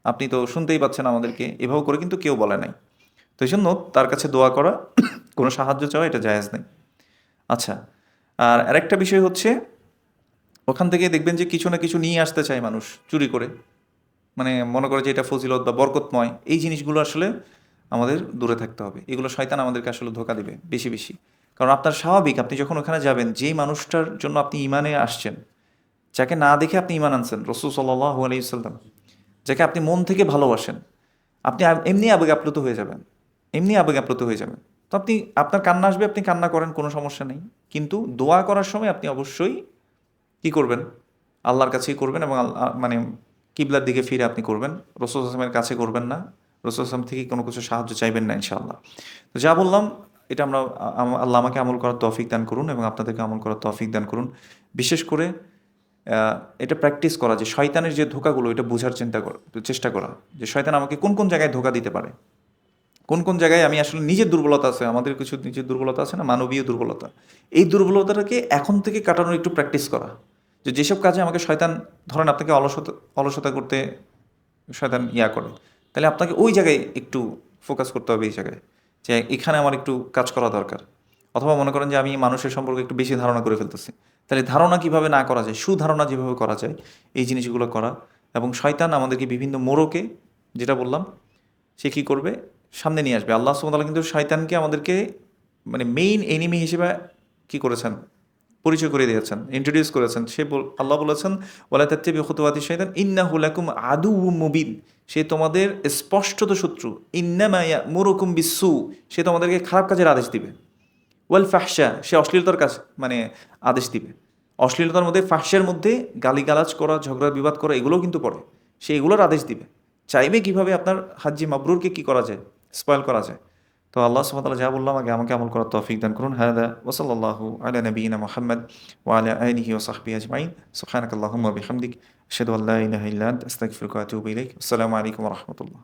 আপনি তো শুনতেই পাচ্ছেন আমাদেরকে, এভাবে করে কিন্তু কেউ বলে নাই। তো এই জন্য তার কাছে দোয়া করা, কোনো সাহায্য চাওয়া এটা জায়েজ নেই। আচ্ছা, আর আরেকটা বিষয় হচ্ছে ওখান থেকে দেখবেন যে কিছু না কিছু নিয়ে আসতে চায় মানুষ চুরি করে, মানে মনে করে যে এটা ফজিলত বা বরকতময়। এই জিনিসগুলো আসলে আমাদের দূরে থাকতে হবে। এগুলো শয়তান আমাদেরকে আসলে ধোঁকা দিবে বেশি বেশি। কারণ আপনার স্বাভাবিক, আপনি যখন ওখানে যাবেন, যেই মানুষটার জন্য আপনি ইমানে আসছেন, যাকে না দেখে আপনি ইমান আনছেন, রাসূল সাল্লাল্লাহু আলাইহি ওয়াসাল্লাম, যাকে আপনি মন থেকে ভালোবাসেন, আপনি এমনি আবেগ আপ্লুত হয়ে যাবেন, এমনি আবেগ আপ্লুত হয়ে যাবেন। তো আপনার কান্না আসবে, আপনি কান্না করেন, কোনো সমস্যা নেই। কিন্তু দোয়া করার সময় আপনি অবশ্যই কি করবেন? আল্লাহর কাছেই করবেন, এবং মানে কিবলার দিকে ফিরে আপনি করবেন। রাসূল সাল্লাল্লাহু আলাইহি ওয়াসাল্লামের কাছে করবেন না, রাসূল সাল্লাল্লাহু আলাইহি ওয়াসাল্লাম থেকে কোনো কিছু সাহায্য চাইবেন না ইনশাআল্লাহ। তো যা বললাম এটা আমরা আল্লাহ আমাকে আমল করার তৌফিক দান করুন এবং আপনাদেরকে আমল করার তৌফিক দান করুন। বিশেষ করে এটা প্র্যাকটিস করা, যে শয়তানের যে ধোঁকাগুলো, এটা বোঝার চেষ্টা করা, যে শয়তান আমাকে কোন কোন জায়গায় ধোঁকা দিতে পারে, কোন কোন জায়গায় আমি আসলে নিজের দুর্বলতা আছে, আমাদের কিছু নিজের দুর্বলতা আছে না, মানবীয় দুর্বলতা, এই দুর্বলতাটাকে এখন থেকে কাটানোর একটু প্র্যাকটিস করা। যে যেসব কাজে আমাকে শয়তান, ধরেন আপনাকে অলসতা করতে শয়তান করে, তাহলে আপনাকে ওই জায়গায় একটু ফোকাস করতে হবে, এই জায়গায় যে এখানে আমার একটু কাজ করা দরকার। অথবা মনে করেন যে আমি মানুষের সম্পর্কে একটু বেশি ধারণা করে ফেলতেছি, তাহলে ধারণা কিভাবে না করা যায়, সুধারণা যেভাবে করা যায়, এই জিনিসগুলো করা। এবং শয়তান আমাদেরকে বিভিন্ন মোড়কে, যেটা বললাম, সে কী করবে, সামনে নিয়ে আসবে। আল্লাহ সুবহানাহু ওয়া তাআলা কিন্তু শয়তানকে আমাদেরকে মানে মেইন এনিমি হিসেবে কি করেছেন, পরিচয় করে দিয়েছেন, ইন্ট্রোডিউস করেছেন। আল্লাহ বলেছেন, ওয়ালা তাত্তাবিউ খুতুওয়াতি শাইতান ইন্নাহু লাকুম আদুউম মুবিন, সে তোমাদের স্পষ্টত শত্রু। ইন্নামা ইয়ামুরুকুম বিসসু, সে তোমাদেরকে খারাপ কাজের আদেশ দিবে। ওয়াল ফাহশা, সে অশ্লীলতার কাজ মানে আদেশ দিবে। অশ্লীলতার মধ্যে, ফাহশার মধ্যে গালিগালাজ করা, ঝগড়া বিবাদ করা, এগুলোও কিন্তু পড়ে। সে এগুলোর আদেশ দিবে। চাইবে কিভাবে আপনার হাজ্জি মাবরুরকে কি করা যায়, স্পয়েল করা যায়। তো আল্লাহ সুবহানাহু ওয়া তাআলা যা বললাম, আমাকে আমল করার তৌফিক দান করুন। হাদা ওয়া সাল্লাল্লাহু আলা নবিয়িনা মুহাম্মদ ওয়া আলা আলিহি ওয়া সাহবিহি আজমাইন। সুবহানাকাল্লাহুম্মা ওয়া বিহামদিক, আশহাদু আল্লা ইলাহা ইল্লা আনতা, আস্তাগফিরুকা ওয়া আতুবু ইলাইক। আসসালামু আলাইকুম ওয়া রাহমাতুল্লাহ।